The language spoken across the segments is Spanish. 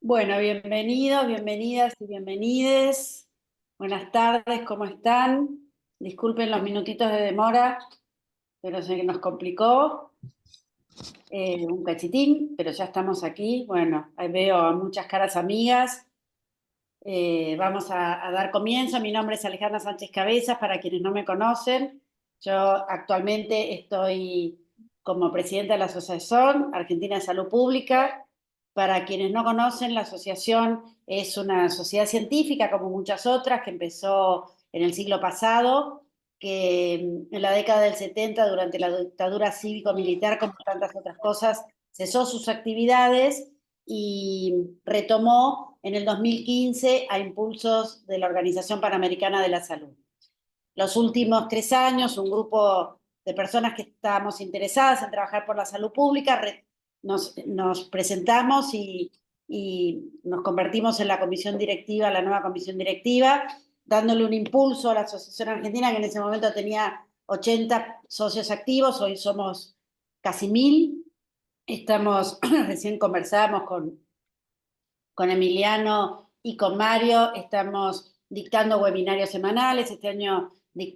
Bueno, bienvenidos, bienvenidas y bienvenides. Buenas tardes, ¿cómo están? Disculpen los minutitos de demora, pero sé que nos complicó un cachitín, pero ya estamos aquí. Bueno, ahí veo a muchas caras amigas. Vamos a dar comienzo. Mi nombre es Alejandra Sánchez Cabezas, para quienes no me conocen. Yo actualmente estoy como presidenta de la Asociación Argentina de Salud Pública. Para quienes no conocen, la asociación es una sociedad científica, como muchas otras, que empezó en el siglo pasado, que en la década del 70, durante la dictadura cívico-militar, como tantas otras cosas, cesó sus actividades y retomó en el 2015 a impulsos de la Organización Panamericana de la Salud. Los últimos 3 años, un grupo de personas que estábamos interesadas en trabajar por la salud pública, nos presentamos y nos convertimos en la comisión directiva, la nueva comisión directiva, dándole un impulso a la Asociación Argentina, que en ese momento tenía 80 socios activos. Hoy somos casi 1000. Estamos, recién conversamos con Emiliano y con Mario, estamos dictando webinarios semanales. Este año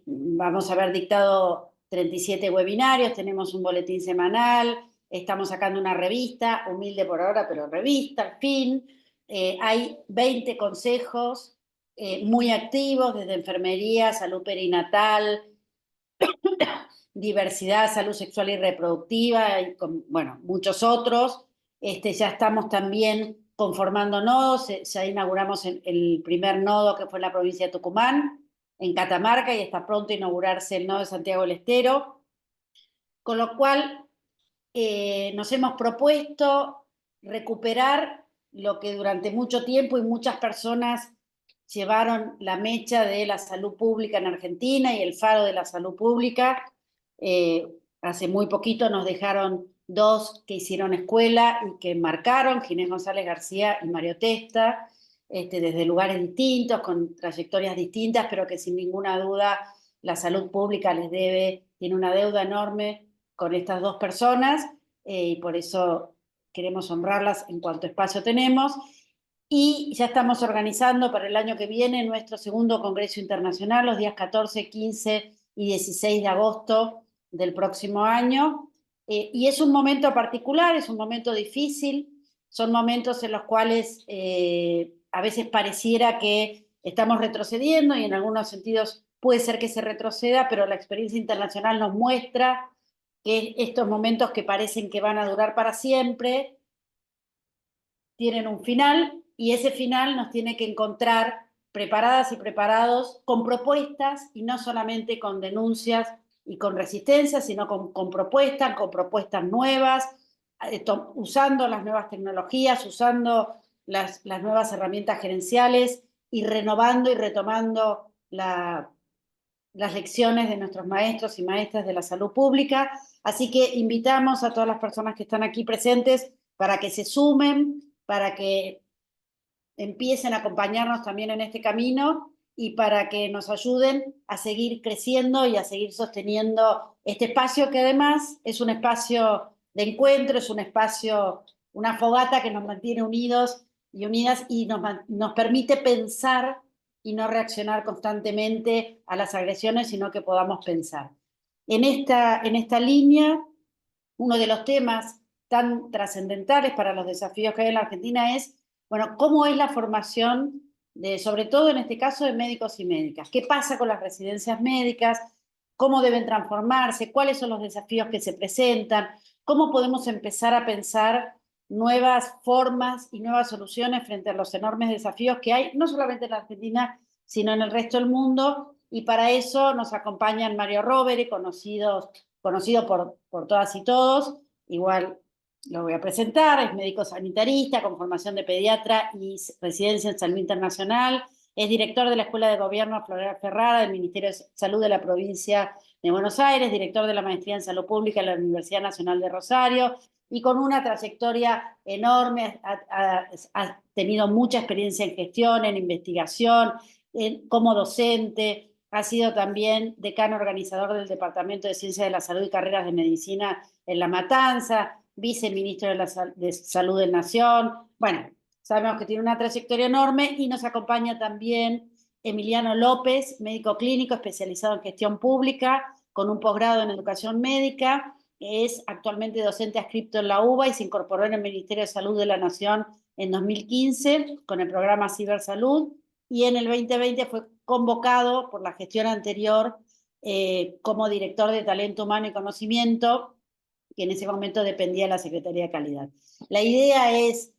vamos a haber dictado 37 webinarios, tenemos un boletín semanal, estamos sacando una revista, humilde por ahora, pero revista, al fin. Hay 20 consejos muy activos, desde enfermería, salud perinatal, diversidad, salud sexual y reproductiva, y con, bueno, muchos otros. Ya estamos también conformando nodos. Ya inauguramos el primer nodo, que fue en la provincia de Tucumán, en Catamarca, y está pronto a inaugurarse el nodo de Santiago del Estero. Con lo cual, nos hemos propuesto recuperar lo que durante mucho tiempo y muchas personas llevaron la mecha de la salud pública en Argentina y el faro de la salud pública. Hace muy poquito nos dejaron dos que hicieron escuela y que marcaron, Ginés González García y Mario Testa, desde lugares distintos, con trayectorias distintas, pero que sin ninguna duda la salud pública tiene una deuda enorme con estas dos personas, y por eso queremos honrarlas en cuanto espacio tenemos. Y ya estamos organizando para el año que viene nuestro segundo Congreso Internacional, los días 14, 15 y 16 de agosto del próximo año. Y es un momento particular, es un momento difícil, son momentos en los cuales a veces pareciera que estamos retrocediendo, y en algunos sentidos puede ser que se retroceda, pero la experiencia internacional nos muestra que estos momentos que parecen que van a durar para siempre tienen un final, y ese final nos tiene que encontrar preparadas y preparados con propuestas, y no solamente con denuncias y con resistencias, sino con propuestas nuevas, usando las nuevas tecnologías, usando las nuevas herramientas gerenciales, y renovando y retomando las lecciones de nuestros maestros y maestras de la salud pública. Así que invitamos a todas las personas que están aquí presentes para que se sumen, para que empiecen a acompañarnos también en este camino, y para que nos ayuden a seguir creciendo y a seguir sosteniendo este espacio, que además es un espacio de encuentro, es un espacio, una fogata que nos mantiene unidos y unidas, y nos permite pensar y no reaccionar constantemente a las agresiones, sino que podamos pensar. En esta línea, uno de los temas tan trascendentales para los desafíos que hay en la Argentina es, bueno, cómo es la formación sobre todo en este caso, de médicos y médicas. ¿Qué pasa con las residencias médicas? ¿Cómo deben transformarse? ¿Cuáles son los desafíos que se presentan? ¿Cómo podemos empezar a pensar nuevas formas y nuevas soluciones frente a los enormes desafíos que hay, no solamente en la Argentina, sino en el resto del mundo? Y para eso nos acompañan Mario Rovere, conocido por todas y todos. Igual lo voy a presentar: es médico sanitarista con formación de pediatra y residencia en salud internacional. Es director de la Escuela de Gobierno Floral Ferrara del Ministerio de Salud de la provincia de Buenos Aires, director de la maestría en Salud Pública en la Universidad Nacional de Rosario, y con una trayectoria enorme. Ha tenido mucha experiencia en gestión, en investigación, como docente. Ha sido también decano organizador del Departamento de Ciencias de la Salud y Carreras de Medicina en La Matanza, viceministro de Salud de Nación. Bueno, sabemos que tiene una trayectoria enorme, y nos acompaña también Emiliano López, médico clínico especializado en gestión pública, con un posgrado en educación médica. Es actualmente docente adscripto en la UBA y se incorporó en el Ministerio de Salud de la Nación en 2015 con el programa Cibersalud, y en el 2020 fue convocado por la gestión anterior como director de Talento Humano y Conocimiento, que en ese momento dependía de la Secretaría de Calidad. La idea es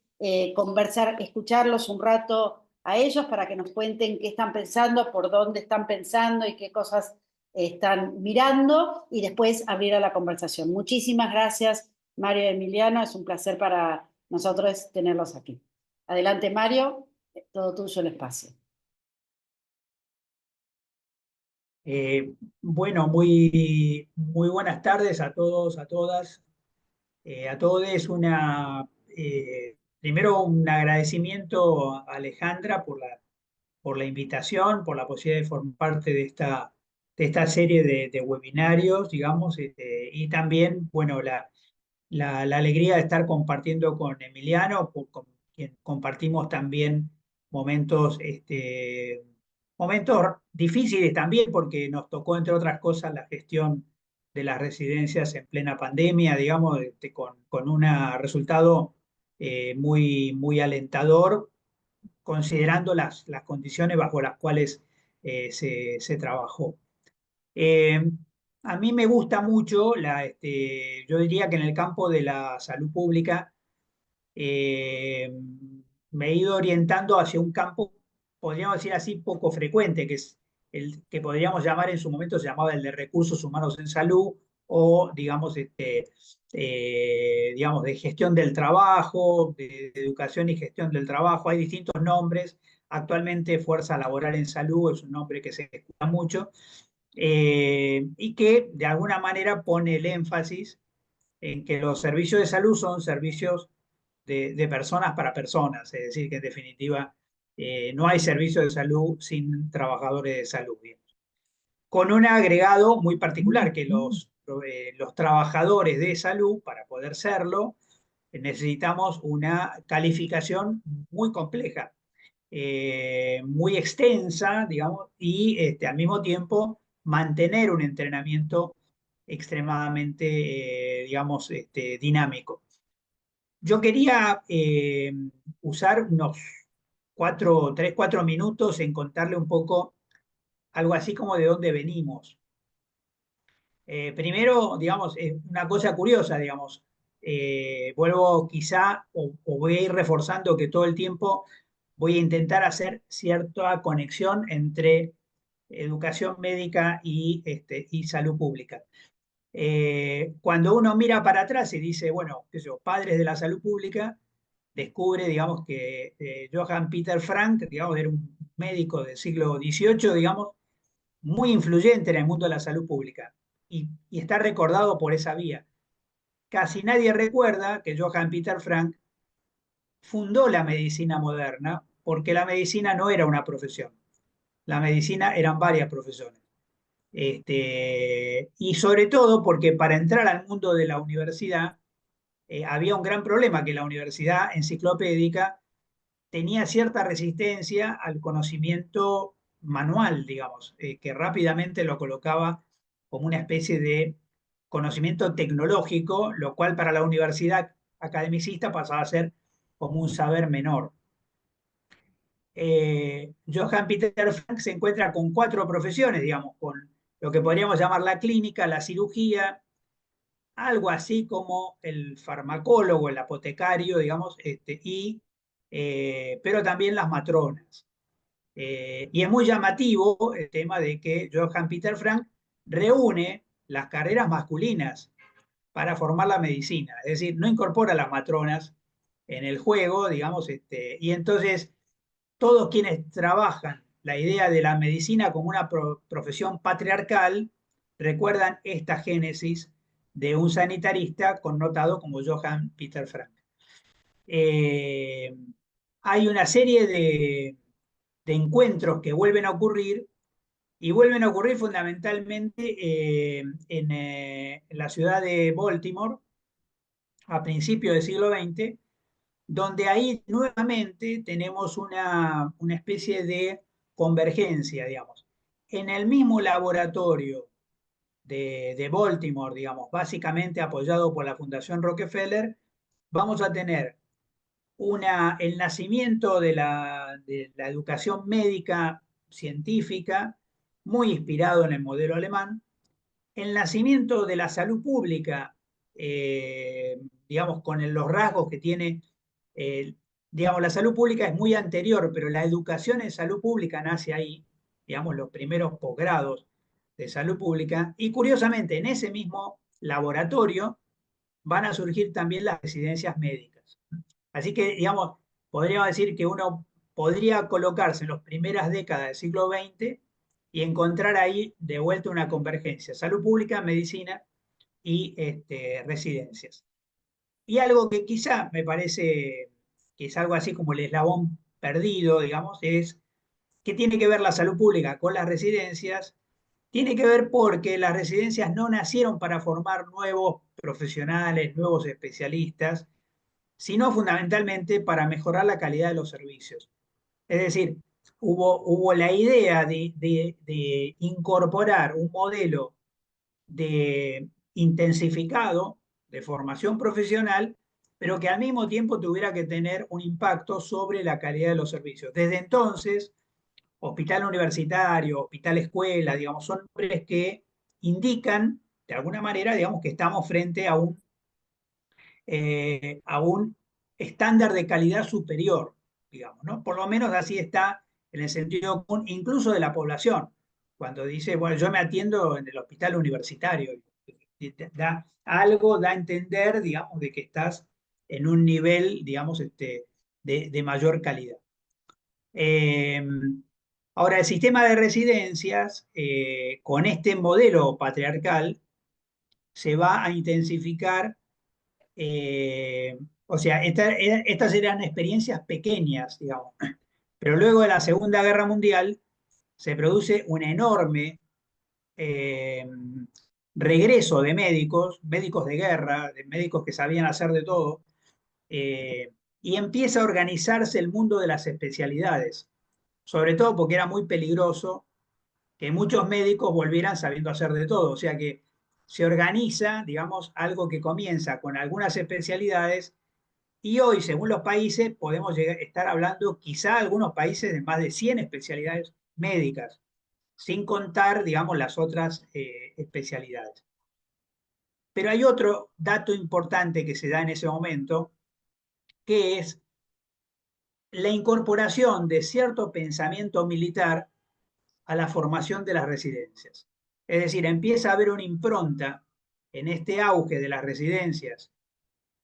conversar, escucharlos un rato a ellos para que nos cuenten qué están pensando, por dónde están pensando y qué cosas están mirando, y después abrir a la conversación. Muchísimas gracias, Mario y Emiliano, es un placer para nosotros tenerlos aquí. Adelante, Mario, todo tuyo el espacio. Bueno, muy buenas tardes a todos, a todas, a todos. Primero un agradecimiento a Alejandra por la invitación, por la posibilidad de formar parte de esta serie de webinarios, digamos, y también, bueno, la alegría de estar compartiendo con Emiliano, con quien compartimos también momentos, momentos difíciles también, porque nos tocó, entre otras cosas, la gestión de las residencias en plena pandemia, digamos, con un resultado muy alentador, considerando las condiciones bajo las cuales se trabajó. Eh, a mí me gusta mucho, yo diría que en el campo de la salud pública eh, me he ido orientando hacia un campo, podríamos decir así, poco frecuente, que es el que podríamos llamar, en su momento se llamaba el de recursos humanos en salud, o digamos de gestión del trabajo, de educación y gestión del trabajo. Hay distintos nombres. Actualmente fuerza laboral en salud es un nombre que se escucha mucho, y que de alguna manera pone el énfasis en que los servicios de salud son servicios de personas para personas, es decir, que en definitiva no hay servicios de salud sin trabajadores de salud, bien. Con un agregado muy particular, que los trabajadores de salud, para poder serlo, necesitamos una calificación muy compleja, muy extensa, digamos, y al mismo tiempo mantener un entrenamiento extremadamente, digamos, dinámico. Yo quería usar unos 3, 4 minutos en contarle un poco algo así como de dónde venimos. Primero, digamos, una cosa curiosa, digamos, vuelvo quizá, o voy a ir reforzando que todo el tiempo voy a intentar hacer cierta conexión entre educación médica y salud pública. Cuando uno mira para atrás y dice, bueno, qué sé yo, padres de la salud pública, descubre, digamos, que Johann Peter Frank, digamos, era un médico del siglo XVIII, digamos, muy influyente en el mundo de la salud pública, y está recordado por esa vía. Casi nadie recuerda que Johann Peter Frank fundó la medicina moderna, porque la medicina no era una profesión, la medicina eran varias profesiones. Y sobre todo porque para entrar al mundo de la universidad había un gran problema, que la universidad enciclopédica tenía cierta resistencia al conocimiento manual, digamos, que rápidamente lo colocaba como una especie de conocimiento tecnológico, lo cual para la universidad academicista pasaba a ser como un saber menor. Johann Peter Frank se encuentra con 4 profesiones, digamos, con lo que podríamos llamar la clínica, la cirugía, algo así como el farmacólogo, el apotecario, digamos, pero también las matronas. Y es muy llamativo el tema de que Johann Peter Frank reúne las carreras masculinas para formar la medicina, es decir, no incorpora a las matronas en el juego, digamos, y entonces todos quienes trabajan la idea de la medicina como una profesión patriarcal recuerdan esta génesis de un sanitarista connotado como Johann Peter Frank. Eh, Hay una serie de encuentros que vuelven a ocurrir, y vuelven a ocurrir fundamentalmente en la ciudad de Baltimore a principios del siglo XX, donde ahí nuevamente tenemos una especie de convergencia, digamos. En el mismo laboratorio de Baltimore, digamos, básicamente apoyado por la Fundación Rockefeller, vamos a tener el nacimiento de la educación médica científica, muy inspirado en el modelo alemán, el nacimiento de la salud pública, digamos, con los rasgos que tiene, eh, digamos, la salud pública es muy anterior, pero la educación en salud pública nace ahí, digamos, los primeros posgrados de salud pública, y curiosamente en ese mismo laboratorio van a surgir también las residencias médicas. Así que, digamos, podríamos decir que uno podría colocarse en las primeras décadas del siglo XX y encontrar ahí de vuelta una convergencia, salud pública, medicina y residencias. Y algo que quizá me parece que es algo así como el eslabón perdido, digamos, es que tiene que ver la salud pública con las residencias. Tiene que ver porque las residencias no nacieron para formar nuevos profesionales, nuevos especialistas, sino fundamentalmente para mejorar la calidad de los servicios. Es decir, hubo la idea de incorporar un modelo de intensificado de formación profesional, pero que al mismo tiempo tuviera que tener un impacto sobre la calidad de los servicios. Desde entonces, hospital universitario, hospital escuela, digamos, son nombres que indican, de alguna manera, digamos, que estamos frente a un estándar de calidad superior, digamos, ¿no? Por lo menos así está en el sentido común, incluso de la población. Cuando dice, bueno, yo me atiendo en el hospital universitario, algo da a entender, digamos, de que estás en un nivel, digamos, de mayor calidad. Eh, Ahora, el sistema de residencias, con este modelo patriarcal, se va a intensificar. O sea, estas eran experiencias pequeñas, digamos, pero luego de la Segunda Guerra Mundial se produce un enorme eh, regreso de médicos, médicos de guerra, de médicos que sabían hacer de todo, y empieza a organizarse el mundo de las especialidades, sobre todo porque era muy peligroso que muchos médicos volvieran sabiendo hacer de todo, o sea que se organiza, digamos, algo que comienza con algunas especialidades. Y hoy, según los países, podemos estar hablando quizá algunos países de más de 100 especialidades médicas, sin contar, digamos, las otras especialidades. Pero hay otro dato importante que se da en ese momento, que es la incorporación de cierto pensamiento militar a la formación de las residencias. Es decir, empieza a haber una impronta en este auge de las residencias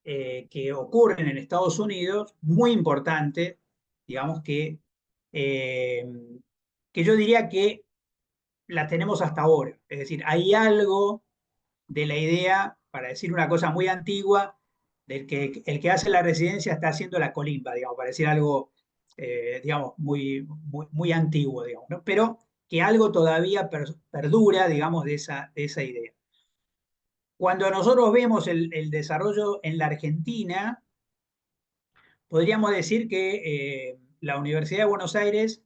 que ocurren en Estados Unidos, muy importante, digamos eh, que yo diría que la tenemos hasta ahora. Es decir, hay algo de la idea, para decir una cosa muy antigua, del que el que hace la residencia está haciendo la colimba, digamos, para decir algo, digamos, muy antiguo, digamos, ¿no? Pero que algo todavía perdura, digamos, de esa idea. Cuando nosotros vemos el desarrollo en la Argentina, podríamos decir que la Universidad de Buenos Aires,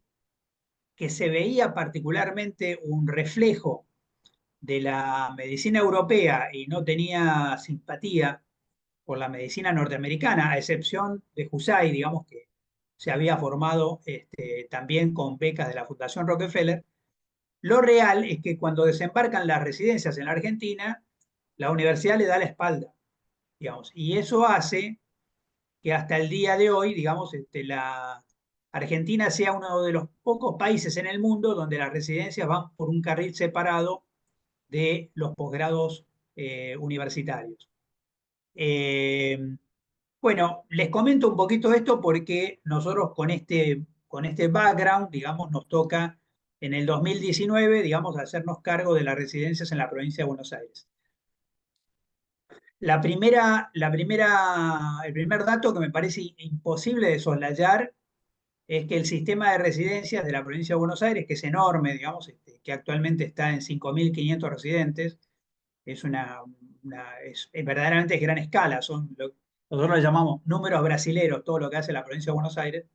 que se veía particularmente un reflejo de la medicina europea y no tenía simpatía por la medicina norteamericana, a excepción de Jusay, digamos que se había formado también con becas de la Fundación Rockefeller, lo real es que cuando desembarcan las residencias en la Argentina, la universidad le da la espalda, digamos, y eso hace que hasta el día de hoy, digamos, la Argentina sea uno de los pocos países en el mundo donde las residencias van por un carril separado de los posgrados universitarios. Eh, bueno, les comento un poquito esto porque nosotros con este background, digamos, nos toca en el 2019, digamos, hacernos cargo de las residencias en la provincia de Buenos Aires. El primer dato que me parece imposible de soslayar es que el sistema de residencias de la provincia de Buenos Aires, que es enorme, digamos, que actualmente está en 5.500 residentes, es verdaderamente gran escala. nosotros le llamamos números brasileros, todo lo que hace la provincia de Buenos Aires,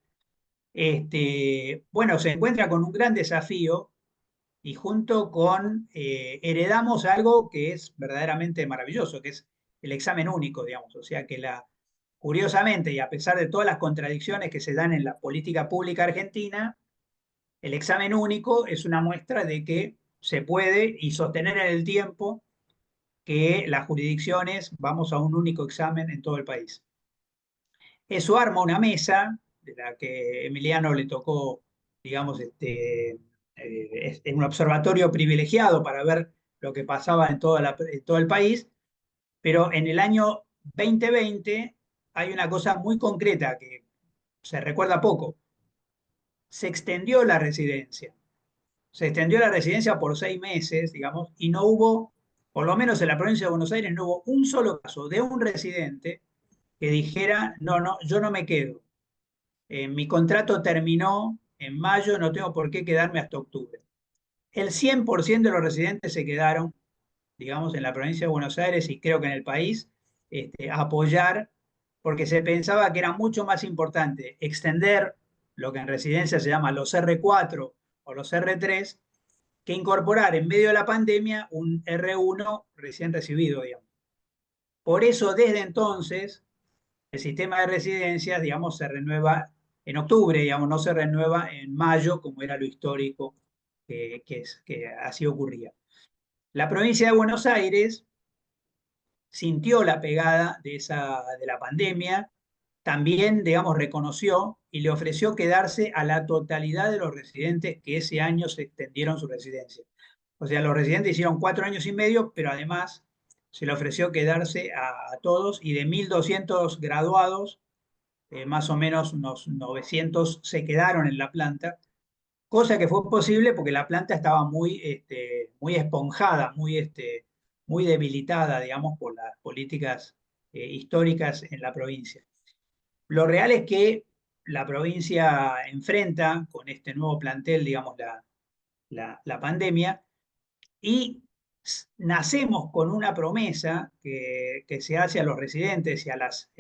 bueno, se encuentra con un gran desafío y junto con, heredamos algo que es verdaderamente maravilloso, que es el examen único, digamos. O sea que curiosamente, y a pesar de todas las contradicciones que se dan en la política pública argentina, el examen único es una muestra de que se puede y sostener en el tiempo que las jurisdicciones vamos a un único examen en todo el país. Eso arma una mesa de la que Emiliano le tocó, digamos, es un observatorio privilegiado para ver lo que pasaba en todo el país, pero en el año 2020 hay una cosa muy concreta que se recuerda poco. Se extendió la residencia. Se extendió la residencia por 6 meses, digamos, y no hubo, por lo menos en la provincia de Buenos Aires, no hubo un solo caso de un residente que dijera, no, no, yo no me quedo. Mi contrato terminó en mayo, no tengo por qué quedarme hasta octubre. El 100% de los residentes se quedaron, digamos, en la provincia de Buenos Aires y creo que en el país, a apoyar, porque se pensaba que era mucho más importante extender lo que en residencia se llama los R4 o los R3, que incorporar en medio de la pandemia un R1 recién recibido, digamos. Por eso, desde entonces, el sistema de residencias, digamos, se renueva en octubre, digamos, no se renueva en mayo, como era lo histórico que así ocurría. La provincia de Buenos Aires sintió la pegada de la pandemia, también, digamos, reconoció y le ofreció quedarse a la totalidad de los residentes que ese año se extendieron su residencia. O sea, los residentes hicieron 4 años y medio, pero además se le ofreció quedarse a todos y de 1.200 graduados, más o menos unos 900 se quedaron en la planta, cosa que fue posible porque la planta estaba muy esponjada, muy debilitada, digamos, por las políticas históricas en la provincia. Lo real es que la provincia enfrenta con este nuevo plantel, digamos, la pandemia y nacemos con una promesa que se hace a los residentes y a las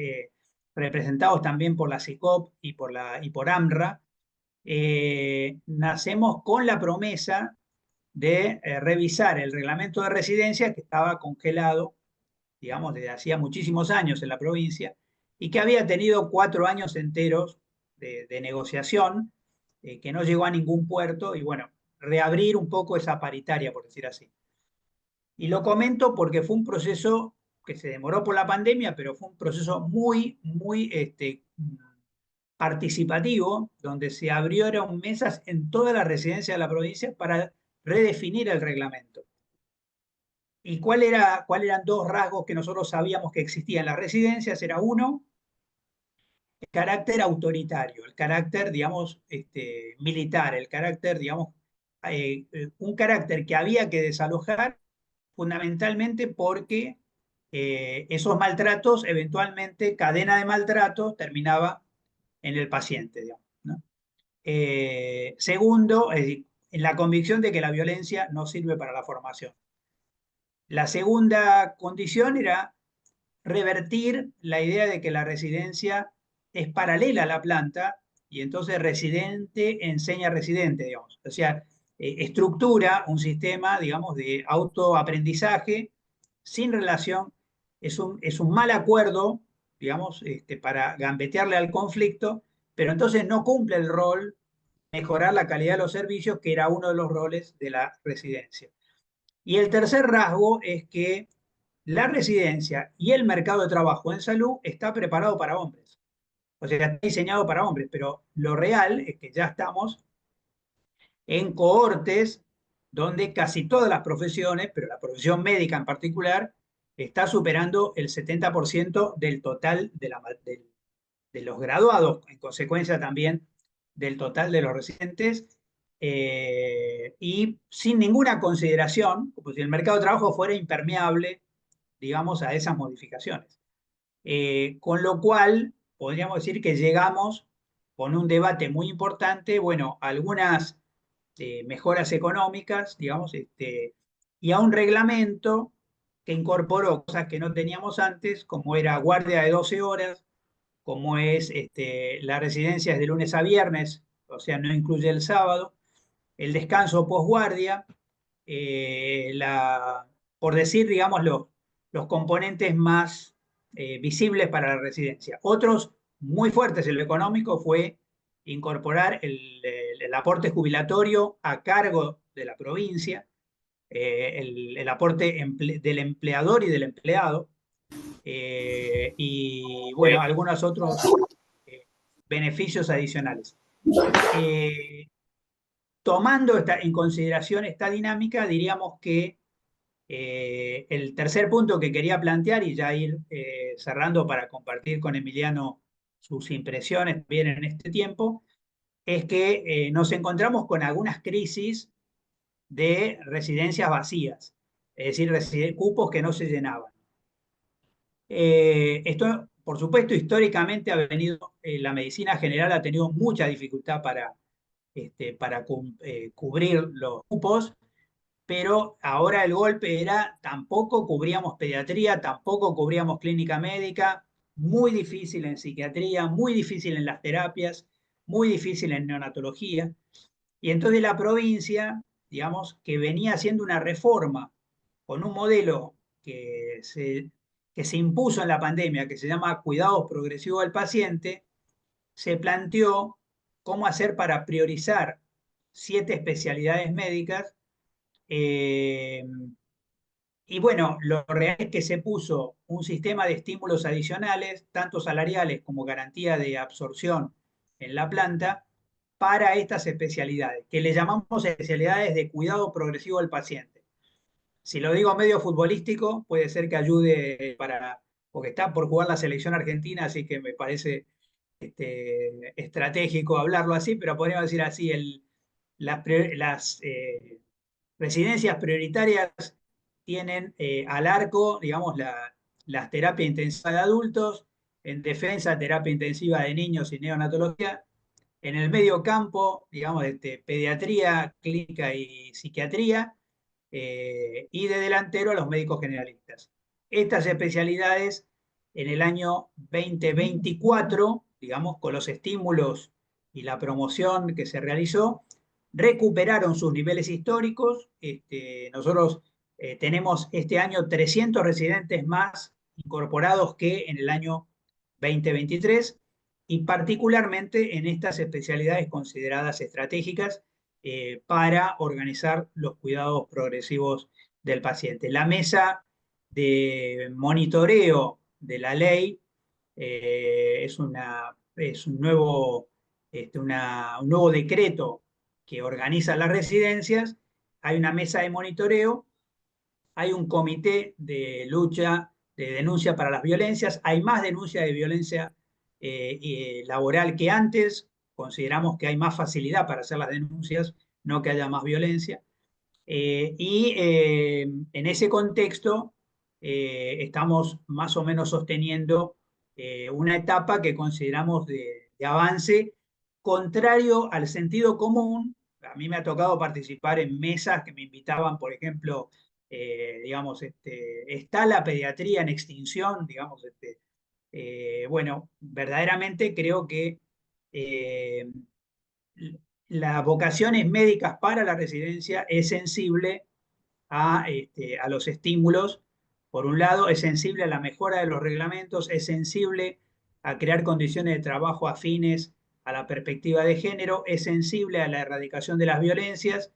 representados también por la SICOP y por AMRA. Nacemos con la promesa de revisar el reglamento de residencia que estaba congelado, digamos, desde hacía muchísimos años en la provincia y que había tenido 4 años enteros de negociación, que no llegó a ningún puerto y bueno, reabrir un poco esa paritaria, por decir así. Y lo comento porque fue un proceso que se demoró por la pandemia, pero fue un proceso muy participativo, donde se abrieron mesas en todas las residencias de la provincia para redefinir el reglamento. ¿Y cuál eran dos rasgos que nosotros sabíamos que existían en las residencias? Era uno, el carácter autoritario, el carácter, digamos, militar, el carácter, digamos, un carácter que había que desalojar fundamentalmente porque esos maltratos, eventualmente, cadena de maltratos, terminaba en el paciente, digamos, ¿no? Segundo, es decir, en la convicción de que la violencia no sirve para la formación. La segunda condición era revertir la idea de que la residencia es paralela a la planta y entonces residente enseña residente, digamos. O sea, estructura un sistema, digamos, de autoaprendizaje sin relación, es un mal acuerdo, digamos, para gambetearle al conflicto, pero entonces no cumple el rol mejorar la calidad de los servicios, que era uno de los roles de la residencia. Y el tercer rasgo es que la residencia y el mercado de trabajo en salud está preparado para hombres. O sea, está diseñado para hombres, pero lo real es que ya estamos en cohortes donde casi todas las profesiones, pero la profesión médica en particular, está superando el 70% del total de los graduados, en consecuencia también del total de los residentes, y sin ninguna consideración, como si el mercado de trabajo fuera impermeable, digamos, a esas modificaciones. Con lo cual, podríamos decir que llegamos con un debate muy importante, bueno, algunas mejoras económicas, digamos, y a un reglamento que incorporó cosas que no teníamos antes, como era guardia de 12 horas, como es la residencia es de lunes a viernes, o sea, no incluye el sábado, el descanso posguardia, por decir, digamos, los componentes más visibles para la residencia. Otros muy fuertes en lo económico fue incorporar el aporte jubilatorio a cargo de la provincia, el aporte del empleador y del empleado, y bueno, algunos otros eh, beneficios adicionales. Eh, Tomando en consideración esta dinámica, diríamos que el tercer punto que quería plantear y ya ir cerrando para compartir con Emiliano sus impresiones bien en este tiempo, es que nos encontramos con algunas crisis de residencias vacías, es decir, cupos que no se llenaban. Esto, por supuesto, históricamente ha venido, la medicina general ha tenido mucha dificultad para cubrir los cupos, pero ahora el golpe era, tampoco cubríamos pediatría, tampoco cubríamos clínica médica, muy difícil en psiquiatría, muy difícil en las terapias, muy difícil en neonatología. Y entonces la provincia, digamos, que venía haciendo una reforma con un modelo que se impuso en la pandemia, que se llama cuidados progresivos del paciente, se planteó cómo hacer para priorizar 7 especialidades médicas. eh, y bueno, lo real es que se puso un sistema de estímulos adicionales, tanto salariales como garantía de absorción en la planta, para estas especialidades, que le llamamos especialidades de cuidado progresivo del paciente. Si lo digo medio futbolístico, puede ser que ayude porque está por jugar la selección argentina, así que me parece estratégico hablarlo así, pero podríamos decir así, las residencias prioritarias tienen al arco, digamos, las terapias intensivas de adultos, en defensa, terapia intensiva de niños y neonatología, en el medio campo, digamos, pediatría, clínica y psiquiatría, y de delantero a los médicos generalistas. Estas especialidades en el año 2024, digamos, con los estímulos y la promoción que se realizó, recuperaron sus niveles históricos. Nosotros tenemos este año 300 residentes más incorporados que en el año 2023 y particularmente en estas especialidades consideradas estratégicas para organizar los cuidados progresivos del paciente. La mesa de monitoreo de la ley es un nuevo decreto que organiza las residencias. Hay una mesa de monitoreo, hay un comité de lucha, de denuncia para las violencias, hay más denuncia de violencia laboral que antes, consideramos que hay más facilidad para hacer las denuncias, no que haya más violencia. En ese contexto estamos más o menos sosteniendo una etapa que consideramos de avance contrario al sentido común. A mí me ha tocado participar en mesas que me invitaban, por ejemplo, digamos, está la pediatría en extinción, digamos, bueno, verdaderamente creo que eh, las vocaciones médicas para la residencia es sensible a los estímulos. Por un lado, es sensible a la mejora de los reglamentos, es sensible a crear condiciones de trabajo afines a la perspectiva de género, es sensible a la erradicación de las violencias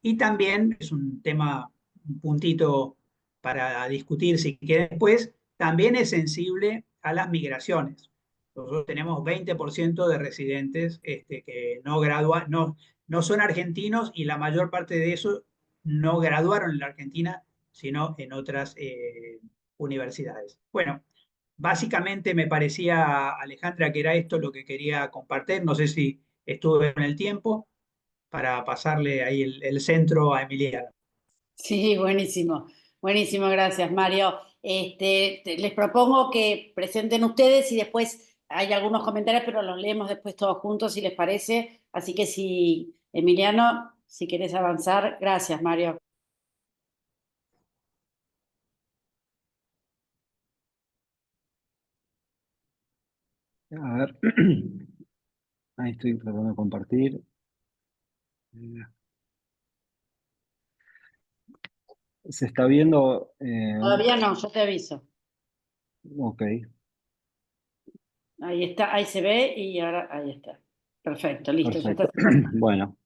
y también es un tema, un puntito para discutir si quiere después, también es sensible a las migraciones. Nosotros tenemos 20% de residentes que no son argentinos y la mayor parte de eso no graduaron en la Argentina, sino en otras universidades. Bueno, básicamente me parecía, Alejandra, que era esto lo que quería compartir. No sé si estuve en el tiempo para pasarle ahí el centro a Emiliano. Sí, buenísimo. Buenísimo, gracias, Mario. Les propongo que presenten ustedes y después hay algunos comentarios, pero los leemos después todos juntos, si les parece. Así que si, Emiliano, si querés avanzar, gracias, Mario. A ver, ahí estoy tratando de compartir. Se está viendo, Todavía no, yo te aviso. ok, Ahí está, ahí se ve y ahora ahí está. Perfecto, listo, ya está. perfecto. Bueno,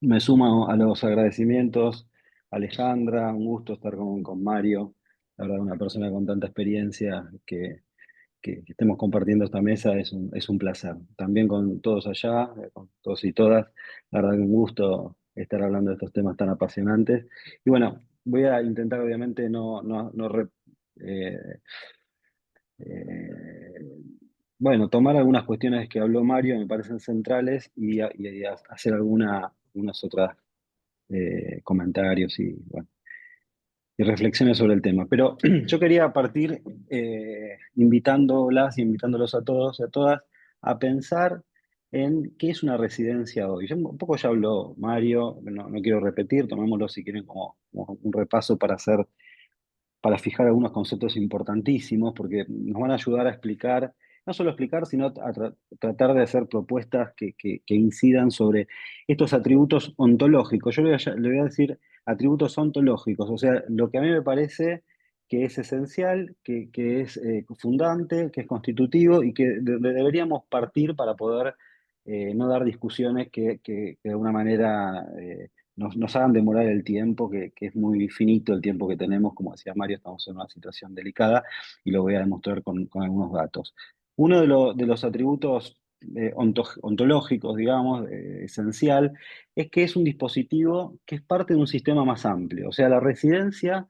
me sumo a los agradecimientos. Alejandra, un gusto estar con Mario. La verdad, una persona con tanta experiencia que estemos compartiendo esta mesa es un placer. También con todos allá, con todos y todas, la verdad que un gusto estar hablando de estos temas tan apasionantes. Y bueno, voy a intentar obviamente eh, eh, bueno, tomar algunas cuestiones que habló Mario, me parecen centrales, y hacer algunas otras comentarios bueno, y reflexiones sobre el tema. Pero yo quería partir invitándolas y invitándolos a todos y a todas a pensar en qué es una residencia hoy. Un poco ya habló Mario, no quiero repetir, tomémoslo si quieren como un repaso para fijar algunos conceptos importantísimos, porque nos van a ayudar a explicar, no solo explicar, sino tratar de hacer propuestas que incidan sobre estos atributos ontológicos. Yo le voy a decir atributos ontológicos, o sea, lo que a mí me parece que es esencial, que es fundante, que es constitutivo y que deberíamos partir para poder no dar discusiones que de alguna manera nos hagan demorar el tiempo, que es muy finito el tiempo que tenemos. Como decía Mario, estamos en una situación delicada y lo voy a demostrar con algunos datos. Uno de los atributos ontológicos, digamos, esencial, es que es un dispositivo que es parte de un sistema más amplio. O sea, la residencia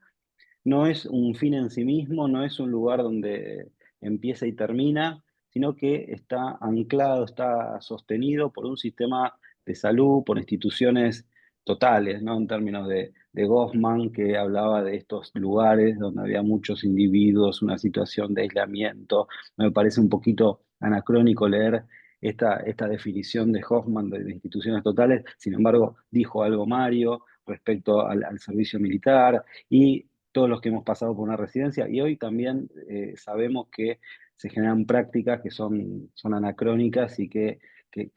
no es un fin en sí mismo, no es un lugar donde empieza y termina, sino que está anclado, está sostenido por un sistema de salud, por instituciones totales, ¿no? En términos de Goffman, que hablaba de estos lugares donde había muchos individuos, una situación de aislamiento. Me parece un poquito anacrónico leer esta definición de Hoffman de instituciones totales. Sin embargo, dijo algo Mario respecto al servicio militar y todos los que hemos pasado por una residencia, y hoy también sabemos que se generan prácticas que son anacrónicas y que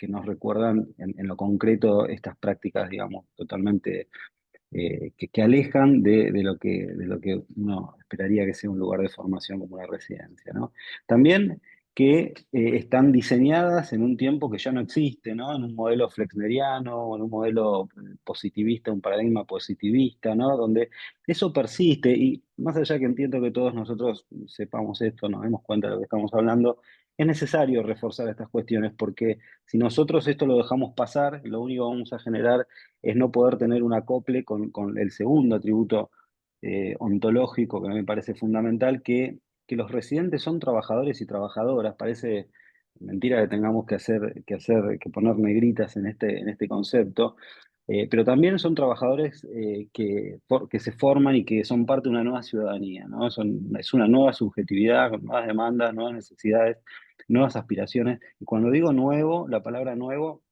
nos recuerdan en lo concreto estas prácticas, digamos, totalmente que alejan de lo que uno esperaría que sea un lugar de formación como una residencia, ¿no? También que están diseñadas en un tiempo que ya no existe, ¿no? En un modelo flexneriano, o en un modelo positivista, un paradigma positivista, ¿no? Donde eso persiste, y más allá que entiendo que todos nosotros sepamos esto, nos demos cuenta de lo que estamos hablando, es necesario reforzar estas cuestiones, porque si nosotros esto lo dejamos pasar, lo único que vamos a generar es no poder tener un acople con el segundo atributo ontológico que me parece fundamental, que los residentes son trabajadores y trabajadoras. Parece mentira que tengamos que poner negritas en este concepto, pero también son trabajadores que se forman y que son parte de una nueva ciudadanía, ¿no? Es una nueva subjetividad con nuevas demandas, nuevas necesidades, nuevas aspiraciones. Y cuando digo nuevo, la palabra nuevo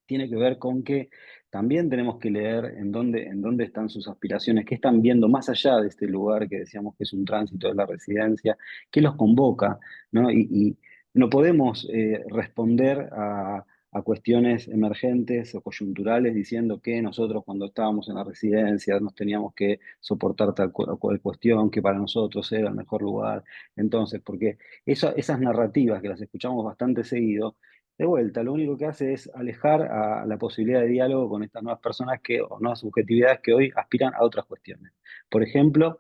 tiene que ver con que también tenemos que leer en dónde están sus aspiraciones, qué están viendo más allá de este lugar que decíamos que es un tránsito de la residencia, qué los convoca, ¿no? Y no podemos responder a cuestiones emergentes o coyunturales diciendo que nosotros cuando estábamos en la residencia nos teníamos que soportar tal o cual cuestión, que para nosotros era el mejor lugar. Entonces, porque esas narrativas que las escuchamos bastante seguido, de vuelta, lo único que hace es alejar a la posibilidad de diálogo con estas nuevas personas o nuevas subjetividades que hoy aspiran a otras cuestiones. Por ejemplo,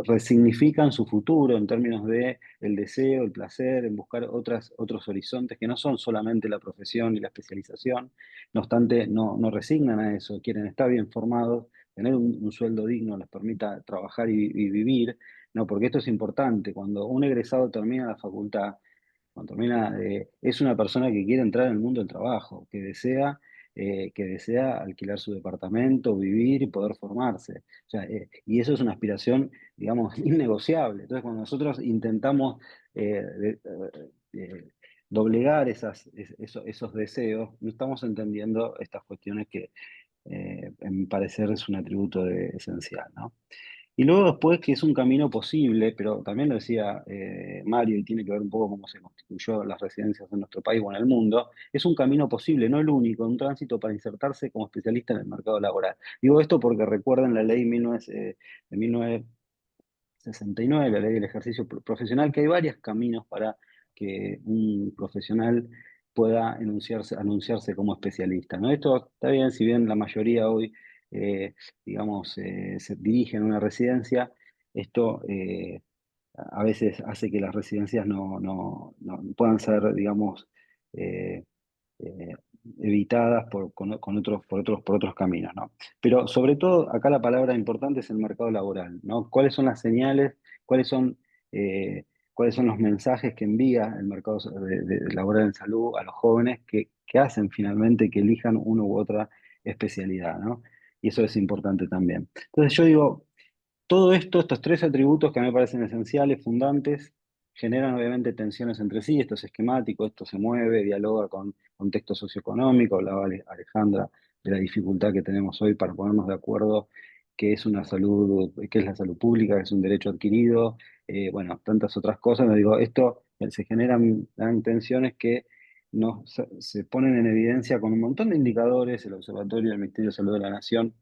resignifican su futuro en términos de el deseo, el placer, en buscar otros horizontes que no son solamente la profesión y la especialización. No obstante, no resignan a eso, quieren estar bien formados, tener un sueldo digno les permita trabajar y vivir, ¿no? Porque esto es importante. Cuando un egresado termina la facultad, cuando termina, es una persona que quiere entrar en el mundo del trabajo, que desea alquilar su departamento, vivir y poder formarse. O sea, y eso es una aspiración, digamos, innegociable. Entonces, cuando nosotros intentamos doblegar esos deseos, no estamos entendiendo estas cuestiones que, en mi parecer, es un atributo esencial, ¿no? Y luego después que es un camino posible, pero también lo decía Mario, y tiene que ver un poco cómo se constituyó las residencias en nuestro país o en el mundo, es un camino posible, no el único, un tránsito para insertarse como especialista en el mercado laboral. Digo esto porque recuerden la ley 1969, la ley del ejercicio profesional, que hay varios caminos para que un profesional pueda anunciarse como especialista, ¿no? Esto está bien, si bien la mayoría hoy, digamos, se dirigen a una residencia, esto a veces hace que las residencias no puedan ser, digamos, eh, eh, evitadas por otros caminos, ¿no? Pero sobre todo, acá la palabra importante es el mercado laboral, ¿no? ¿Cuáles son las señales? ¿Cuáles son, eh, cuáles son los mensajes que envía el mercado laboral en salud a los jóvenes que hacen finalmente que elijan una u otra especialidad, ¿no? Y eso es importante también. Entonces yo digo, todo esto, estos tres atributos que a mí me parecen esenciales, fundantes, generan obviamente tensiones entre sí. Esto es esquemático, esto se mueve, dialoga con contexto socioeconómico. Hablaba Alejandra de la dificultad que tenemos hoy para ponernos de acuerdo qué es una salud, qué es la salud pública, qué es un derecho adquirido, bueno, tantas otras cosas. No digo, esto se dan tensiones que se ponen en evidencia con un montón de indicadores. El Observatorio del Ministerio de Salud de la Nación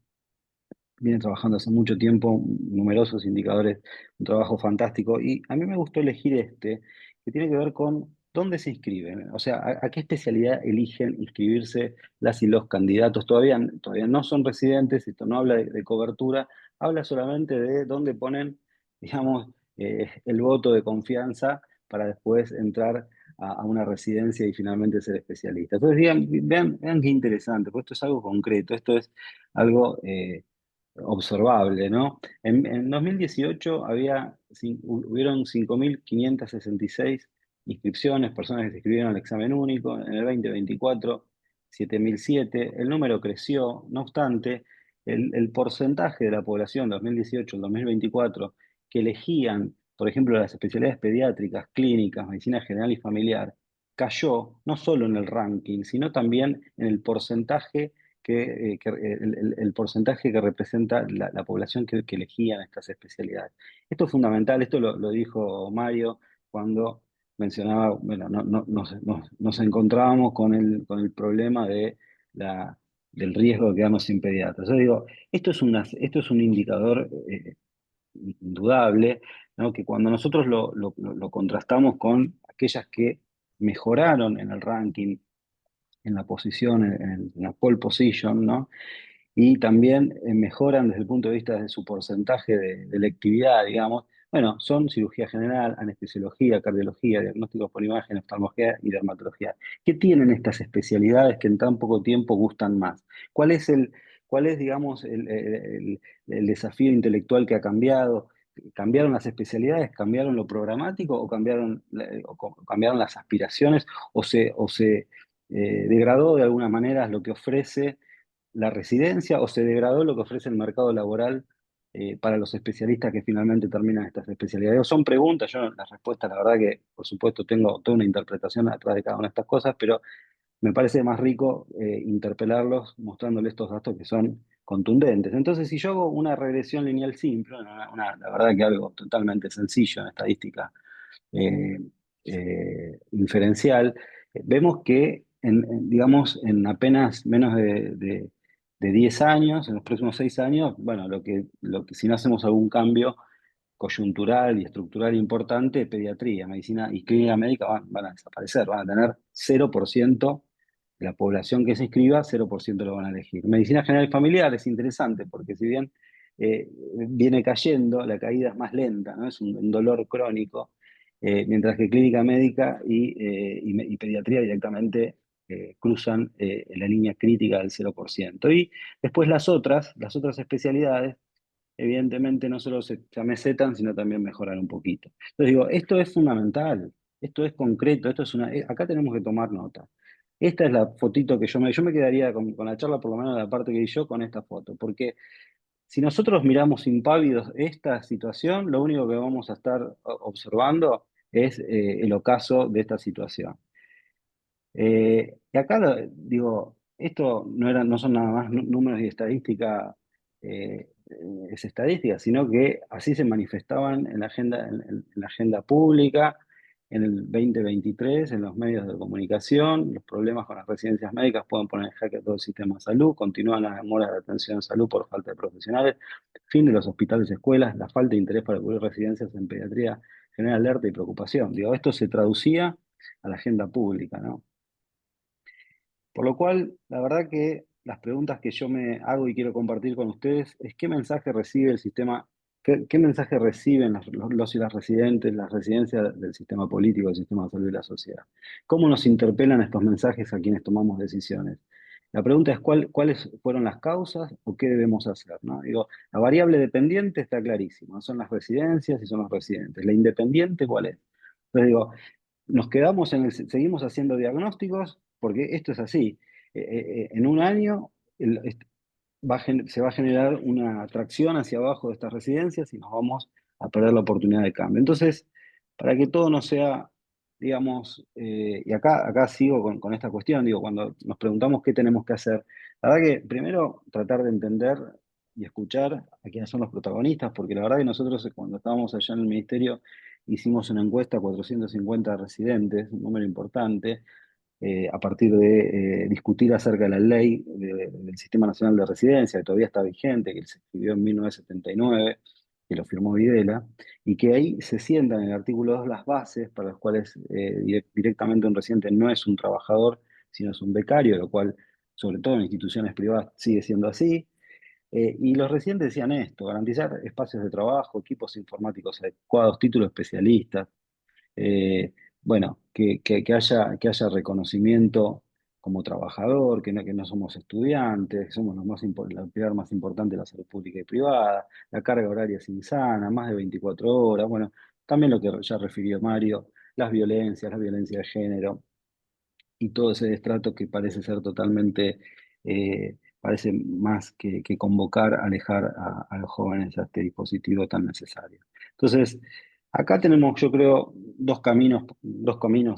viene trabajando hace mucho tiempo, numerosos indicadores, un trabajo fantástico. Y a mí me gustó elegir este, que tiene que ver con dónde se inscriben, o sea, a qué especialidad eligen inscribirse las y los candidatos. Todavía no son residentes, esto no habla de cobertura, habla solamente de dónde ponen, digamos, el voto de confianza para después entrar a una residencia y finalmente ser especialista. Entonces, vean qué interesante, porque esto es algo concreto, esto es algo observable, ¿no? En 2018 hubieron 5.566 inscripciones, personas que se inscribieron al examen único. En el 2024, 7.007. El número creció, no obstante, el porcentaje de la población 2018 al 2024 que elegían, por ejemplo, las especialidades pediátricas, clínicas, medicina general y familiar, cayó no solo en el ranking, sino también en el porcentaje el porcentaje que representa la población que elegían estas especialidades. Esto es fundamental, esto lo dijo Mario cuando mencionaba, bueno, nos encontrábamos con el problema del riesgo de quedarnos sin pediatras. Yo digo, esto es un indicador indudable, ¿no? Que cuando nosotros lo contrastamos con aquellas que mejoraron en el ranking, en la posición, en la pole position, ¿no? Y también mejoran desde el punto de vista de su porcentaje de electividad, digamos. Bueno, son cirugía general, anestesiología, cardiología, diagnósticos por imagen, oftalmología y dermatología. ¿Qué tienen estas especialidades que en tan poco tiempo gustan más? ¿Cuál es digamos, el desafío intelectual que ha cambiado? ¿Cambiaron las especialidades? ¿Cambiaron lo programático? ¿O cambiaron las aspiraciones? ¿O se degradó de alguna manera lo que ofrece la residencia o se degradó lo que ofrece el mercado laboral para los especialistas que finalmente terminan estas especialidades? Son preguntas, yo las respuestas, la verdad que por supuesto tengo toda una interpretación atrás de cada una de estas cosas, pero me parece más rico interpelarlos mostrándoles estos datos que son contundentes. Entonces, si yo hago una regresión lineal simple, la verdad que algo totalmente sencillo en estadística eh, inferencial, vemos que digamos, en apenas menos de 10 años, en los próximos 6 años, bueno, si no hacemos algún cambio coyuntural y estructural importante, pediatría, medicina y clínica médica van a desaparecer, van a tener 0% de la población que se inscriba, 0% lo van a elegir. Medicina general y familiar es interesante porque si bien viene cayendo, la caída es más lenta, ¿no? Es un dolor crónico, mientras que clínica médica y pediatría directamente cruzan la línea crítica del 0%. Y después las otras especialidades evidentemente no solo se amesetan, sino también mejoran un poquito. Entonces digo, esto es fundamental, esto es concreto, acá tenemos que tomar nota. Esta es la fotito que yo me quedaría con la charla, por lo menos la parte que di yo, con esta foto, porque si nosotros miramos impávidos esta situación, lo único que vamos a estar observando es el ocaso de esta situación. Y acá digo, esto no son nada más números y estadística es estadística, sino que así se manifestaban en en la agenda pública, en el 2023, en los medios de comunicación. Los problemas con las residencias médicas pueden poner en jaque todo el sistema de salud, continúan las demoras de atención en salud por falta de profesionales, fin de los hospitales y escuelas, la falta de interés para cubrir residencias en pediatría genera alerta y preocupación. Digo, esto se traducía a la agenda pública, ¿no? Por lo cual, la verdad que las preguntas que yo me hago y quiero compartir con ustedes es qué mensaje recibe el sistema, qué mensaje reciben los y las residentes, las residencias del sistema político, del sistema de salud y la sociedad. ¿Cómo nos interpelan estos mensajes a quienes tomamos decisiones? La pregunta es cuáles fueron las causas o qué debemos hacer, ¿no? Digo, la variable dependiente está clarísima, son las residencias y son los residentes. ¿La independiente cuál es? Entonces digo, nos quedamos seguimos haciendo diagnósticos, porque esto es así. En un año se va a generar una atracción hacia abajo de estas residencias y nos vamos a perder la oportunidad de cambio. Entonces, para que todo no sea, digamos, y acá sigo con esta cuestión, digo, cuando nos preguntamos qué tenemos que hacer, la verdad que primero tratar de entender y escuchar a quiénes son los protagonistas, porque la verdad que nosotros cuando estábamos allá en el ministerio hicimos una encuesta a 450 residentes, un número importante, a partir de discutir acerca de la ley del Sistema Nacional de Residencia, que todavía está vigente, que se escribió en 1979, que lo firmó Videla, y que ahí se sientan en el artículo 2 las bases para las cuales directamente un residente no es un trabajador, sino es un becario, lo cual, sobre todo en instituciones privadas, sigue siendo así. Y los residentes decían esto: garantizar espacios de trabajo, equipos informáticos adecuados, títulos especialistas, eh, bueno, que haya reconocimiento como trabajador, que no somos estudiantes, que somos la pilar más importante de la salud pública y privada, la carga horaria es insana, más de 24 horas, bueno, también lo que ya refirió Mario, la violencia de género y todo ese destrato que parece ser totalmente, parece más que convocar, alejar a los jóvenes a este dispositivo tan necesario. Entonces, acá tenemos, yo creo, dos caminos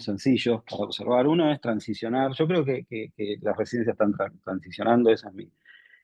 sencillos para observar. Uno es transicionar. Yo creo que las residencias están transicionando, esa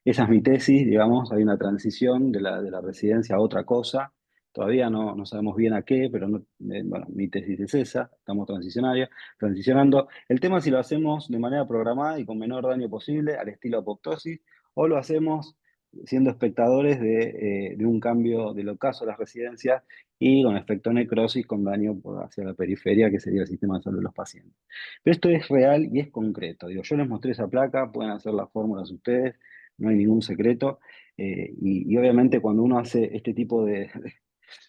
es mi tesis, digamos. Hay una transición de la residencia a otra cosa. Todavía no sabemos bien a qué, pero bueno, mi tesis es esa, estamos transicionando. El tema es si lo hacemos de manera programada y con menor daño posible, al estilo apoptosis, o lo hacemos siendo espectadores de un cambio del ocaso de las residencias y con efecto necrosis, con daño hacia la periferia, que sería el sistema de salud de los pacientes. Pero esto es real y es concreto. Digo, yo les mostré esa placa, pueden hacer las fórmulas ustedes, no hay ningún secreto. Y obviamente cuando uno hace este tipo de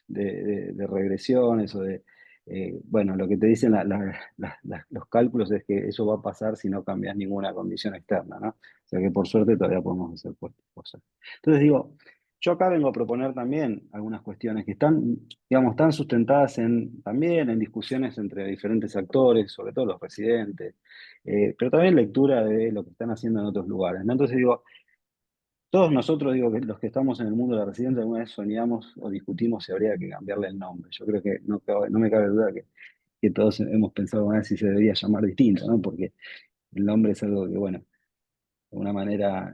regresiones o bueno, lo que te dicen los cálculos es que eso va a pasar si no cambias ninguna condición externa, ¿no? O sea que por suerte todavía podemos hacer cosas. Entonces digo, yo acá vengo a proponer también algunas cuestiones que están, digamos, están sustentadas también en discusiones entre diferentes actores, sobre todo los residentes, pero también lectura de lo que están haciendo en otros lugares, ¿no? Entonces digo, todos nosotros, digo, que los que estamos en el mundo de la residencia, alguna vez soñamos o discutimos si habría que cambiarle el nombre. Yo creo que no me cabe duda que todos hemos pensado alguna vez si se debería llamar distinto, ¿no? Porque el nombre es algo que, bueno, de alguna manera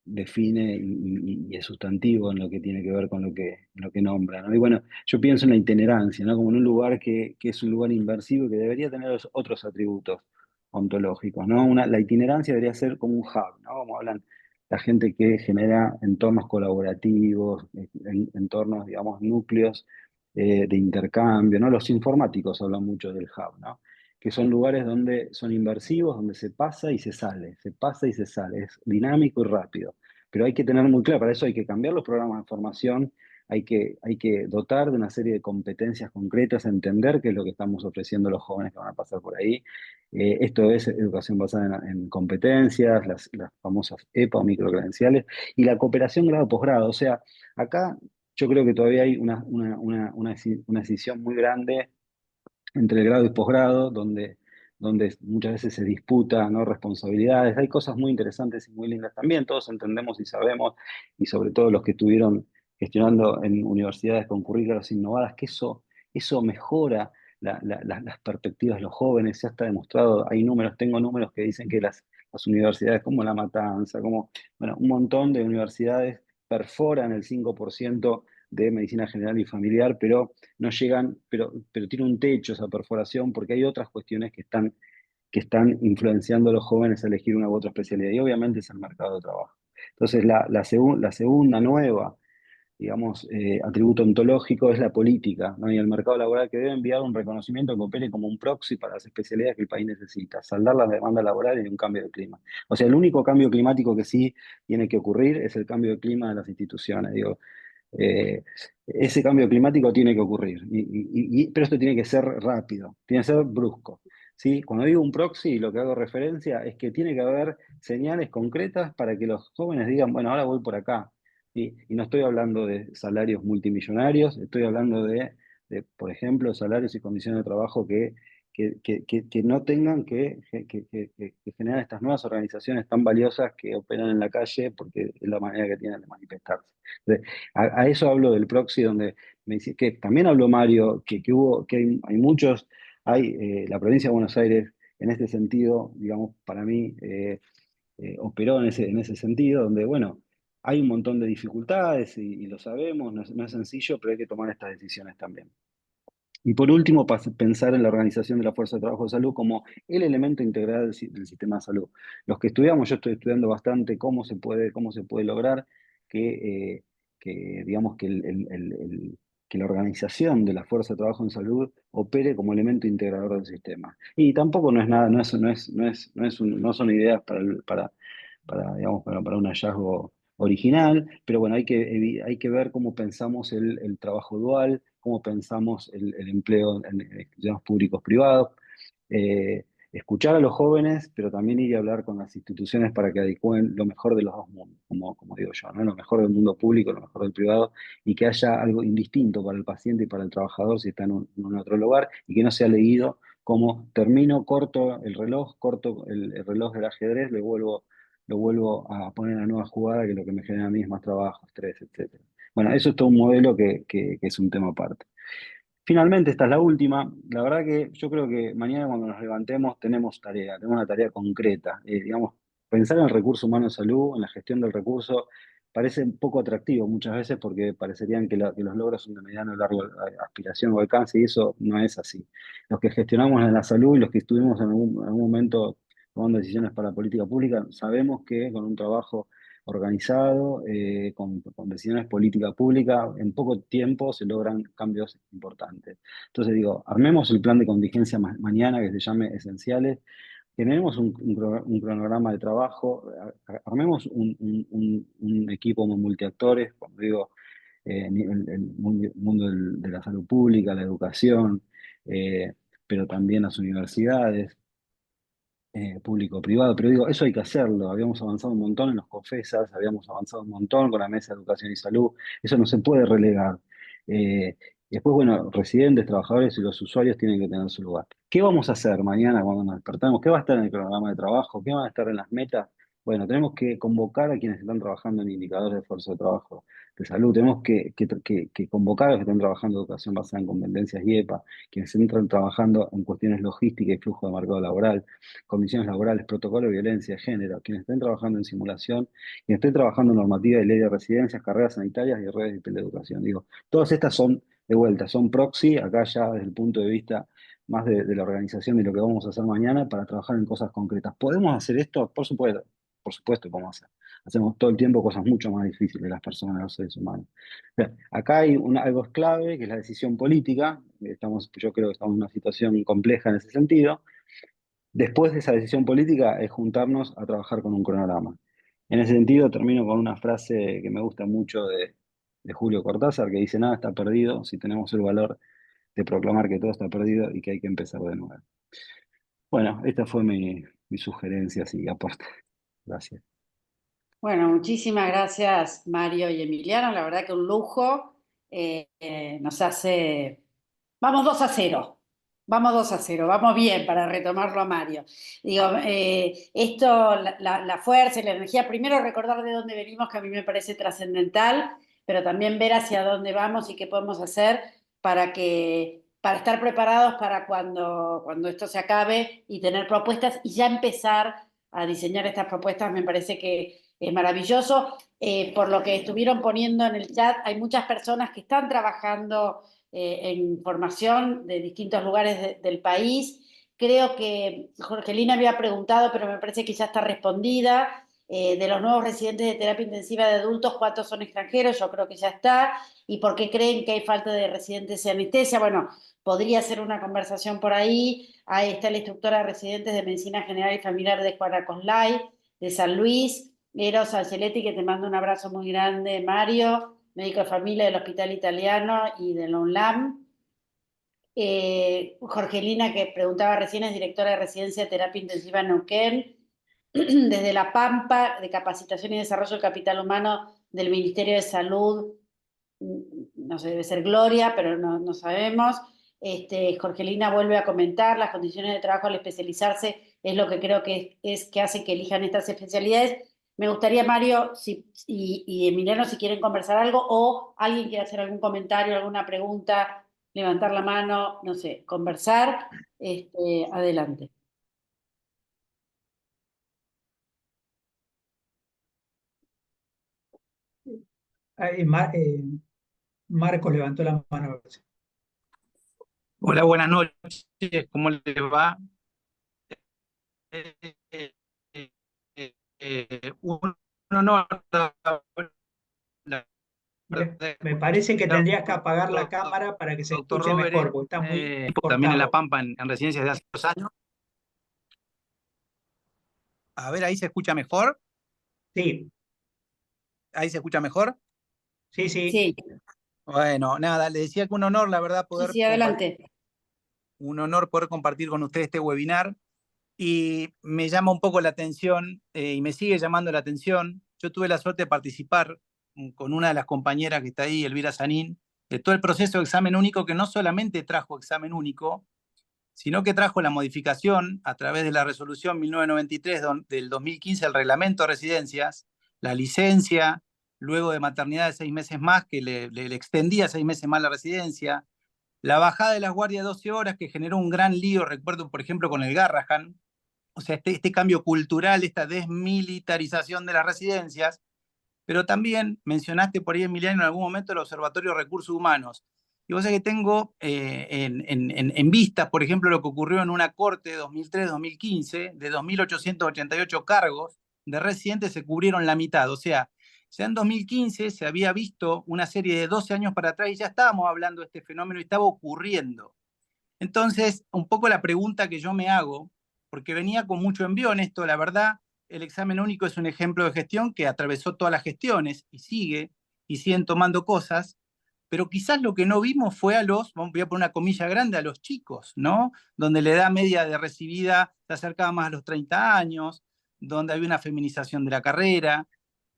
define y es sustantivo en lo que tiene que ver con lo que nombra, ¿no? Y bueno, yo pienso en la itinerancia, ¿no? Como en un lugar que es un lugar inversivo y que debería tener otros atributos ontológicos, ¿no? La itinerancia debería ser como un hub, ¿no? Como hablan la gente que genera entornos colaborativos, entornos, digamos, núcleos de intercambio, ¿no? Los informáticos hablan mucho del hub, ¿no? Que son lugares donde son inversivos, donde se pasa y se sale, se pasa y se sale, es dinámico y rápido. Pero hay que tener muy claro, para eso hay que cambiar los programas de formación, hay que dotar de una serie de competencias concretas, entender qué es lo que estamos ofreciendo a los jóvenes que van a pasar por ahí. Esto es educación basada en competencias, las famosas EPA o microcredenciales, y la cooperación grado-posgrado. O sea, acá yo creo que todavía hay una decisión muy grande entre el grado y posgrado, donde muchas veces se disputa, ¿no? Responsabilidades. Hay cosas muy interesantes y muy lindas también, todos entendemos y sabemos, y sobre todo los que estuvieron gestionando en universidades con currículos innovadas, que eso mejora las perspectivas de los jóvenes. Ya está demostrado, hay números, tengo números que dicen que las universidades como La Matanza, como, bueno, un montón de universidades perforan el 5% de medicina general y familiar, pero no llegan, pero tiene un techo esa perforación porque hay otras cuestiones que están influenciando a los jóvenes a elegir una u otra especialidad, y obviamente es el mercado de trabajo. Entonces, la segunda nueva, digamos, atributo ontológico es la política, ¿no? Y el mercado laboral, que debe enviar un reconocimiento que opere como un proxy para las especialidades que el país necesita, saldar la demanda laboral y un cambio de clima. O sea, el único cambio climático que sí tiene que ocurrir es el cambio de clima de las instituciones. Digo, ese cambio climático tiene que ocurrir, pero esto tiene que ser rápido, tiene que ser brusco. ¿Sí? Cuando digo un proxy, lo que hago referencia es que tiene que haber señales concretas para que los jóvenes digan, bueno, ahora voy por acá. ¿Sí? Y no estoy hablando de salarios multimillonarios, estoy hablando por ejemplo, salarios y condiciones de trabajo que no tengan que generar estas nuevas organizaciones tan valiosas que operan en la calle porque es la manera que tienen de manifestarse. Entonces, a eso hablo del proxy, donde me dice que también habló Mario, hay muchos, la provincia de Buenos Aires en este sentido, digamos, para mí operó en ese sentido, donde, bueno, hay un montón de dificultades y lo sabemos, no es sencillo, pero hay que tomar estas decisiones también. Y por último, pensar en la organización de la fuerza de trabajo de salud como el elemento integral del sistema de salud. Los que estudiamos, yo estoy estudiando bastante cómo se puede lograr digamos, que la organización de la fuerza de trabajo en salud opere como elemento integrador del sistema. Y tampoco no es nada, no son ideas digamos, para un hallazgo original, pero bueno, hay que ver cómo pensamos el trabajo dual, cómo pensamos el empleo en estudios públicos privados, escuchar a los jóvenes, pero también ir a hablar con las instituciones para que adecúen lo mejor de los dos mundos, como digo yo, ¿no? Lo mejor del mundo público, lo mejor del privado, y que haya algo indistinto para el paciente y para el trabajador si está en en otro lugar, y que no sea leído como termino, corto el reloj del ajedrez, lo vuelvo a poner en la nueva jugada, que lo que me genera a mí es más trabajo, estrés, etc. Bueno, eso es todo un modelo que es un tema aparte. Finalmente, esta es la última. La verdad que yo creo que mañana cuando nos levantemos tenemos una tarea concreta. Digamos, pensar en el recurso humano de salud, en la gestión del recurso, parece un poco atractivo muchas veces porque parecerían que los logros son de mediano o largo aspiración o alcance, y eso no es así. Los que gestionamos en la salud y los que estuvimos en algún momento tomando decisiones para la política pública, sabemos que con un trabajo organizado, con decisiones políticas públicas, en poco tiempo se logran cambios importantes. Entonces digo, armemos el plan de contingencia mañana que se llame Esenciales, generemos un cronograma de trabajo, armemos un equipo multiactores, cuando digo el mundo de la salud pública, la educación, pero también las universidades, público-privado, pero digo, eso hay que hacerlo. Habíamos avanzado un montón en los COFESAS, habíamos avanzado un montón con la Mesa de Educación y Salud, eso no se puede relegar. Después, bueno, residentes, trabajadores y los usuarios tienen que tener su lugar. ¿Qué vamos a hacer mañana cuando nos despertamos? ¿Qué va a estar en el programa de trabajo? ¿Qué van a estar en las metas? Bueno, tenemos que convocar a quienes están trabajando en indicadores de esfuerzo de trabajo de salud, tenemos que convocar a los que están trabajando en educación basada en competencias y EPA, quienes entran trabajando en cuestiones logísticas y flujo de mercado laboral, condiciones laborales, protocolo de violencia de género, quienes estén trabajando en simulación, quienes estén trabajando en normativa y ley de residencias, carreras sanitarias y redes de teleeducación. Digo, todas estas son, de vuelta, son proxy, acá ya desde el punto de vista más de la organización de lo que vamos a hacer mañana para trabajar en cosas concretas. ¿Podemos hacer esto? Por supuesto, podemos hacer. Hacemos todo el tiempo cosas mucho más difíciles las personas, los seres humanos. Bien, acá hay algo clave, que es la decisión política. Yo creo que estamos en una situación compleja en ese sentido. Después de esa decisión política es juntarnos a trabajar con un cronograma. En ese sentido, termino con una frase que me gusta mucho de Julio Cortázar, que dice, nada está perdido si tenemos el valor de proclamar que todo está perdido y que hay que empezar de nuevo. Bueno, esta fue mi sugerencia y aporte. Gracias. Bueno, muchísimas gracias Mario y Emiliano, la verdad que un lujo. Nos hace... Vamos 2-0, vamos 2-0, vamos bien para retomarlo a Mario. Digo, esto, la fuerza y la energía, primero recordar de dónde venimos, que a mí me parece trascendental, pero también ver hacia dónde vamos y qué podemos hacer para estar preparados para cuando esto se acabe y tener propuestas y ya empezar a diseñar estas propuestas. Me parece es maravilloso. Por lo que estuvieron poniendo en el chat, hay muchas personas que están trabajando en formación de distintos lugares del país. Creo que Jorgelina había preguntado, pero me parece que ya está respondida. De los nuevos residentes de terapia intensiva de adultos, ¿cuántos son extranjeros? Yo creo que ya está. ¿Y por qué creen que hay falta de residentes de anestesia? Bueno, podría ser una conversación por ahí. Ahí está la instructora de residentes de Medicina General y Familiar de Juanacoslay, de San Luis, Eros Angeletti, que te mando un abrazo muy grande, Mario, médico de familia del Hospital Italiano y de la UNLAM. Jorgelina, que preguntaba recién, es directora de residencia de terapia intensiva en Neuquén. Desde La Pampa, de Capacitación y Desarrollo del Capital Humano del Ministerio de Salud, no sé, debe ser Gloria, pero no sabemos. Jorgelina vuelve a comentar, las condiciones de trabajo al especializarse es lo que creo que es que hace que elijan estas especialidades. Me gustaría, Mario, y Emiliano, si quieren conversar algo, o alguien quiere hacer algún comentario, alguna pregunta, levantar la mano, no sé, conversar, adelante. Marcos levantó la mano. Me parece. Hola, buenas noches, ¿cómo les va? Un honor. Me parece que tendrías que apagar la cámara para que se Doctor escuche Robert, mejor, porque está muy también en La cortado. Pampa, en residencias de hace 2 años. A ver, ahí se escucha mejor. Sí, Ahí se escucha mejor. sí, sí. Sí, Bueno, nada, le decía que un honor, la verdad, poder sí, adelante. un honor poder compartir con ustedes este webinar. Y me llama un poco la atención, y me sigue llamando la atención. Yo tuve la suerte de participar con una de las compañeras que está ahí, Elvira Sanín, de todo el proceso de examen único, que no solamente trajo examen único, sino que trajo la modificación a través de la resolución 1993 del 2015, el reglamento de residencias, la licencia, luego de maternidad de 6 meses más, que le extendía 6 meses más la residencia, la bajada de las guardias de 12 horas, que generó un gran lío, recuerdo, por ejemplo, con el Garrahan. O sea, este cambio cultural, esta desmilitarización de las residencias, pero también mencionaste por ahí, Emiliano, en algún momento el Observatorio de Recursos Humanos. Y vos sabés que tengo en vista, por ejemplo, lo que ocurrió en una corte 2003-2015, de 2.888 cargos de residentes se cubrieron la mitad. O sea, ya en 2015 se había visto una serie de 12 años para atrás y ya estábamos hablando de este fenómeno y estaba ocurriendo. Entonces, un poco la pregunta que yo me hago, porque venía con mucho envío en esto, la verdad, el examen único es un ejemplo de gestión que atravesó todas las gestiones y siguen tomando cosas, pero quizás lo que no vimos fue voy a poner una comilla grande, a los chicos, ¿no? Donde la edad media de recibida se acercaba más a los 30 años, donde había una feminización de la carrera,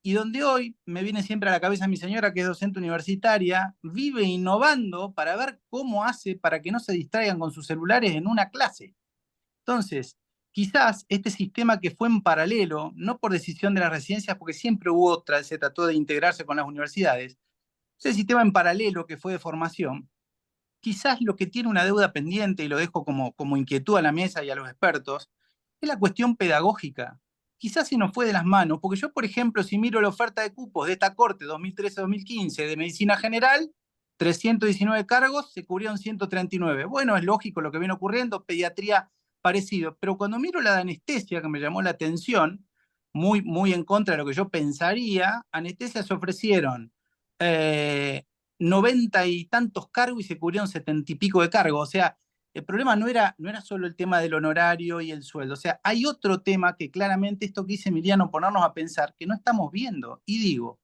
y donde hoy me viene siempre a la cabeza mi señora, que es docente universitaria, vive innovando para ver cómo hace para que no se distraigan con sus celulares en una clase. Entonces, quizás este sistema que fue en paralelo, no por decisión de las residencias, porque siempre hubo otra, se trató de integrarse con las universidades, ese sistema en paralelo que fue de formación, quizás lo que tiene una deuda pendiente, y lo dejo como inquietud a la mesa y a los expertos, es la cuestión pedagógica. Quizás se nos fue de las manos, porque yo, por ejemplo, si miro la oferta de cupos de esta corte 2013-2015 de Medicina General, 319 cargos, se cubrieron 139. Bueno, es lógico lo que viene ocurriendo, pediatría parecido, pero cuando miro la de anestesia, que me llamó la atención, muy en contra de lo que yo pensaría, anestesia se ofrecieron 90 y tantos cargos y se cubrieron 70 y pico de cargos. O sea, el problema no era solo el tema del honorario y el sueldo. O sea, hay otro tema que claramente esto que dice Emiliano, ponernos a pensar, que no estamos viendo. Y digo,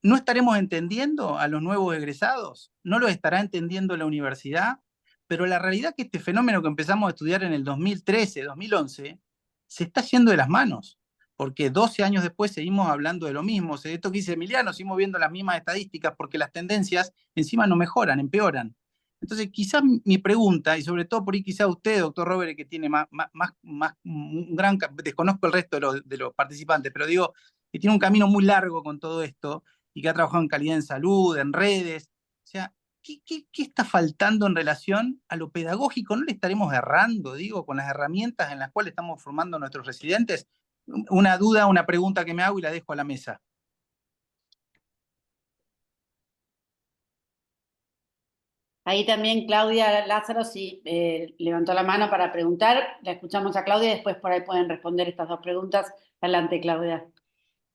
¿no estaremos entendiendo a los nuevos egresados? ¿No los estará entendiendo la universidad? Pero la realidad es que este fenómeno que empezamos a estudiar en el 2013, 2011, se está yendo de las manos, porque 12 años después seguimos hablando de lo mismo. O sea, esto que dice Emiliano, seguimos viendo las mismas estadísticas porque las tendencias encima no mejoran, empeoran. Entonces, quizás mi pregunta, y sobre todo por ahí quizá usted, doctor Robert, que tiene un gran, desconozco el resto de los participantes, pero digo, que tiene un camino muy largo con todo esto y que ha trabajado en calidad en salud, en redes. O sea, ¿qué está faltando en relación a lo pedagógico? ¿No le estaremos errando, digo, con las herramientas en las cuales estamos formando a nuestros residentes? una duda, una pregunta que me hago y la dejo a la mesa. Ahí también Claudia Lázaro sí levantó la mano para preguntar. La escuchamos a Claudia y después por ahí pueden responder estas dos preguntas. Adelante, Claudia.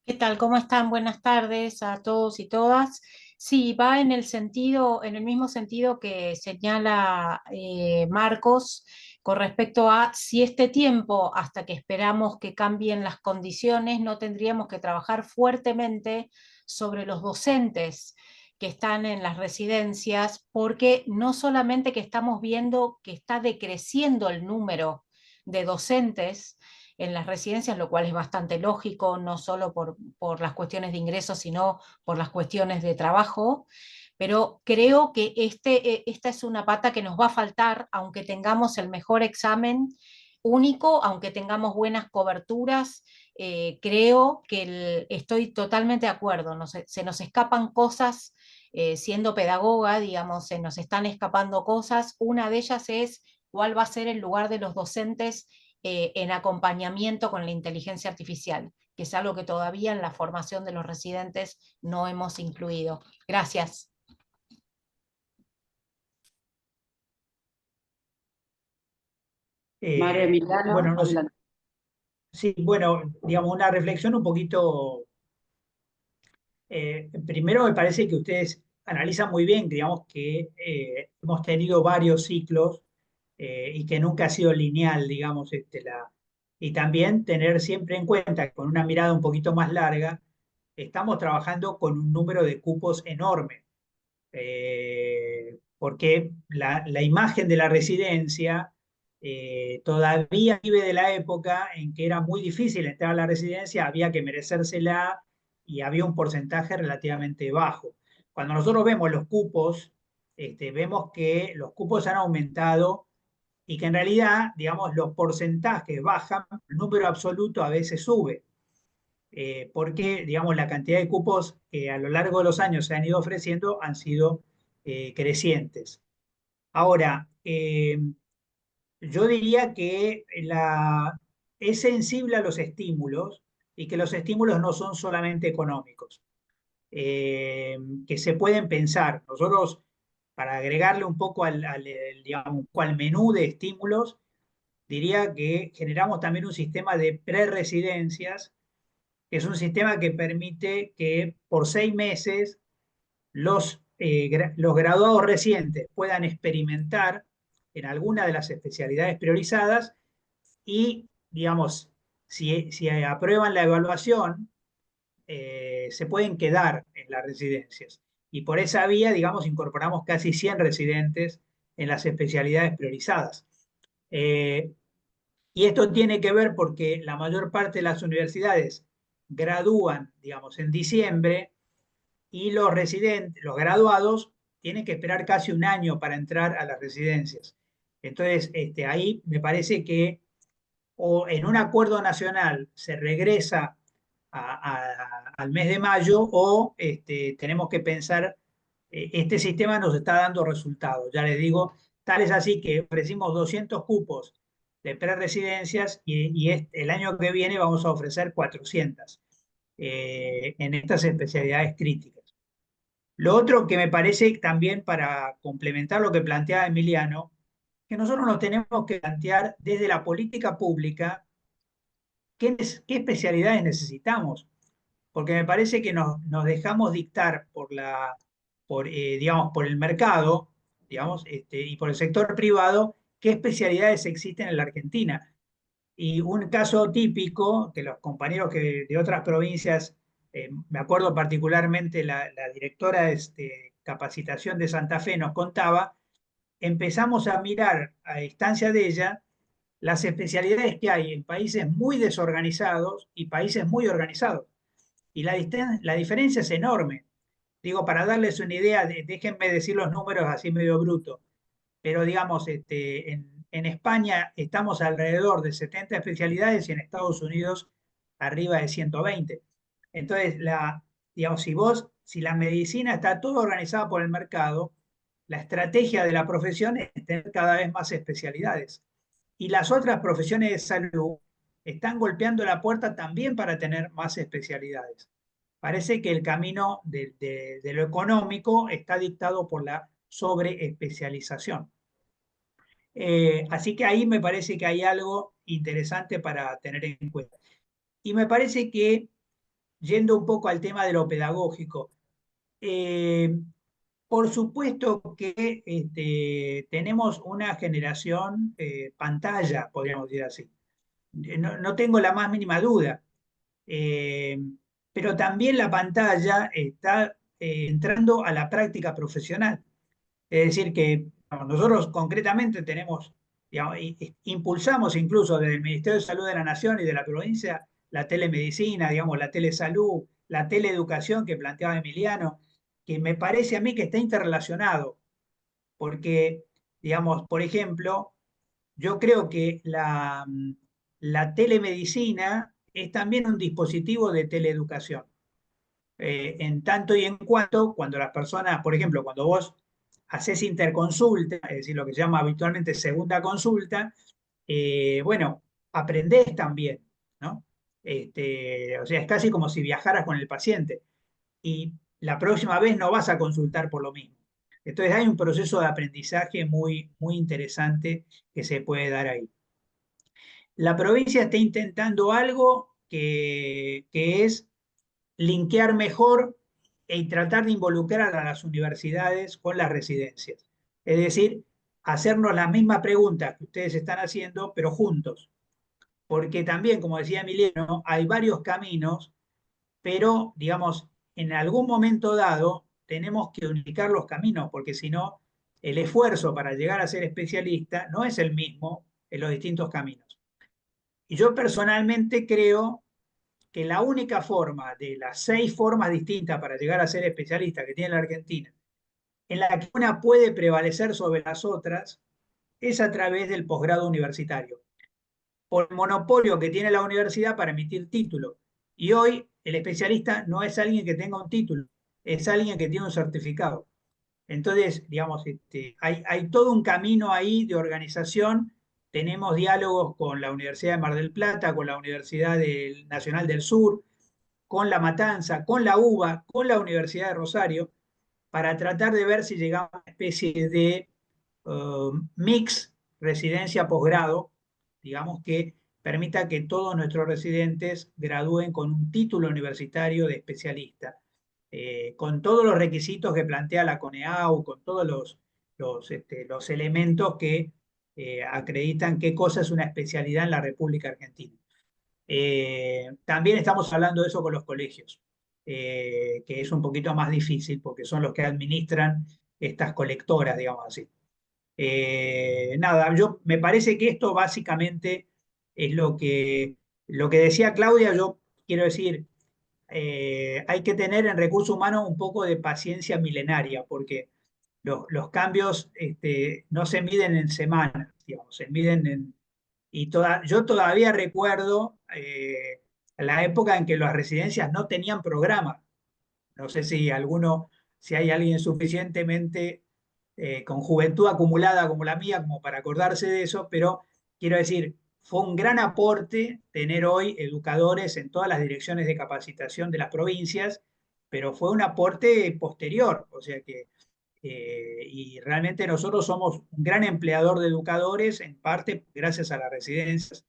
¿Qué tal? ¿Cómo están? Buenas tardes a todos y todas. Sí, va en el sentido, en el mismo sentido que señala Marcos con respecto a si este tiempo, hasta que esperamos que cambien las condiciones, no tendríamos que trabajar fuertemente sobre los docentes que están en las residencias, porque no solamente que estamos viendo que está decreciendo el número de docentes en las residencias, lo cual es bastante lógico, no solo por las cuestiones de ingresos, sino por las cuestiones de trabajo. Pero creo que esta es una pata que nos va a faltar, aunque tengamos el mejor examen único, aunque tengamos buenas coberturas. Creo que estoy totalmente de acuerdo, se nos escapan cosas. Siendo pedagoga, digamos, se nos están escapando cosas. Una de ellas es cuál va a ser el lugar de los docentes en acompañamiento con la inteligencia artificial, que es algo que todavía en la formación de los residentes no hemos incluido. Gracias. Mario Emiliano, Bueno, no sé. adelante. Sí, bueno, digamos, una reflexión un poquito. Primero me parece que ustedes analizan muy bien, digamos, que hemos tenido varios ciclos y que nunca ha sido lineal, digamos, y también tener siempre en cuenta que con una mirada un poquito más larga, estamos trabajando con un número de cupos enorme, porque la imagen de la residencia todavía vive de la época en que era muy difícil entrar a la residencia, había que merecérsela y había un porcentaje relativamente bajo. Cuando nosotros vemos los cupos, vemos que los cupos han aumentado y que en realidad, digamos, los porcentajes bajan, el número absoluto a veces sube, porque, digamos, la cantidad de cupos que a lo largo de los años se han ido ofreciendo han sido crecientes. Ahora, yo diría que es sensible a los estímulos y que los estímulos no son solamente económicos, que se pueden pensar. Nosotros, para agregarle un poco digamos, al menú de estímulos, diría que generamos también un sistema de preresidencias, que es un sistema que permite que por 6 meses los graduados recientes puedan experimentar en alguna de las especialidades priorizadas y, digamos, si aprueban la evaluación, se pueden quedar en las residencias. Y por esa vía, digamos, incorporamos casi 100 residentes en las especialidades priorizadas. Y esto tiene que ver porque la mayor parte de las universidades gradúan, digamos, en diciembre y los residentes, los graduados, tienen que esperar casi un año para entrar a las residencias. Entonces, ahí me parece que o en un acuerdo nacional se regresa al mes de mayo o tenemos que pensar, este sistema nos está dando resultados. Ya les digo, tal es así que ofrecimos 200 cupos de preresidencias y el año que viene vamos a ofrecer 400 en estas especialidades críticas. Lo otro que me parece también para complementar lo que planteaba Emiliano, que nosotros nos tenemos que plantear desde la política pública qué especialidades necesitamos, porque me parece que nos dejamos dictar digamos, por el mercado, digamos, y por el sector privado qué especialidades existen en la Argentina. Y un caso típico que los compañeros de otras provincias, me acuerdo particularmente la directora de capacitación de Santa Fe nos contaba, empezamos a mirar a instancia de ella las especialidades que hay en países muy desorganizados y países muy organizados. Y la diferencia es enorme. Digo, para darles una idea, déjenme decir los números así medio bruto, pero digamos, en España estamos alrededor de 70 especialidades y en Estados Unidos arriba de 120. Entonces, digamos, si la medicina está todo organizada por el mercado, la estrategia de la profesión es tener cada vez más especialidades. Y las otras profesiones de salud están golpeando la puerta también para tener más especialidades. Parece que el camino de lo económico está dictado por la sobreespecialización. Así que ahí me parece que hay algo interesante para tener en cuenta. Y me parece que, yendo un poco al tema de lo pedagógico, por supuesto que tenemos una generación pantalla, podríamos decir así. No tengo la más mínima duda. Pero también la pantalla está entrando a la práctica profesional. Es decir, que nosotros concretamente tenemos, digamos, impulsamos incluso desde el Ministerio de Salud de la Nación y de la provincia la telemedicina, digamos, la telesalud, la teleeducación que planteaba Emiliano, que me parece a mí que está interrelacionado, porque, digamos, por ejemplo, yo creo que la telemedicina es también un dispositivo de teleeducación. En tanto y en cuanto, cuando las personas, por ejemplo, cuando vos haces interconsulta, es decir, lo que se llama habitualmente segunda consulta, bueno, aprendés también, ¿no? O sea, es casi como si viajaras con el paciente y la próxima vez no vas a consultar por lo mismo. Entonces hay un proceso de aprendizaje muy, muy interesante que se puede dar ahí. La provincia está intentando algo que es linkear mejor y tratar de involucrar a las universidades con las residencias. Es decir, hacernos las mismas preguntas que ustedes están haciendo, pero juntos. Porque también, como decía Emiliano, hay varios caminos, pero, digamos, en algún momento dado tenemos que unificar los caminos, porque si no, el esfuerzo para llegar a ser especialista no es el mismo en los distintos caminos. Y yo personalmente creo que la única forma de las 6 formas distintas para llegar a ser especialista que tiene la Argentina, en la que una puede prevalecer sobre las otras, es a través del posgrado universitario, por el monopolio que tiene la universidad para emitir títulos. Y hoy el especialista no es alguien que tenga un título, es alguien que tiene un certificado. Entonces, digamos, hay todo un camino ahí de organización. Tenemos diálogos con la Universidad de Mar del Plata, con la Universidad Nacional del Sur, con La Matanza, con la UBA, con la Universidad de Rosario, para tratar de ver si llegamos a una especie de mix residencia-posgrado, digamos, que permita que todos nuestros residentes gradúen con un título universitario de especialista, con todos los requisitos que plantea la CONEAU, con todos los elementos que acreditan qué cosa es una especialidad en la República Argentina. También estamos hablando de eso con los colegios, que es un poquito más difícil porque son los que administran estas colectoras, digamos así. Nada, me parece que esto básicamente es lo que decía Claudia. Yo quiero decir, hay que tener en recursos humanos un poco de paciencia milenaria, porque los cambios no se miden en semanas, digamos, se miden en... yo todavía recuerdo la época en que las residencias no tenían programa. No sé si hay alguien suficientemente con juventud acumulada como la mía, como para acordarse de eso, pero quiero decir, fue un gran aporte tener hoy educadores en todas las direcciones de capacitación de las provincias, pero fue un aporte posterior, o sea que, y realmente nosotros somos un gran empleador de educadores, en parte gracias a las residencias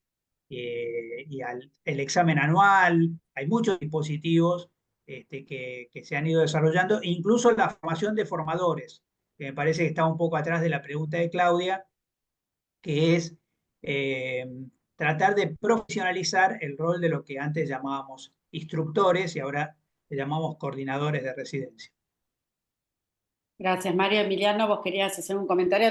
y al el examen anual. Hay muchos dispositivos que se han ido desarrollando, incluso la formación de formadores, que me parece que está un poco atrás de la pregunta de Claudia, que es eh, tratar de profesionalizar el rol de lo que antes llamábamos instructores y ahora le llamamos coordinadores de residencia. Gracias, Mario. Emiliano, vos querías hacer un comentario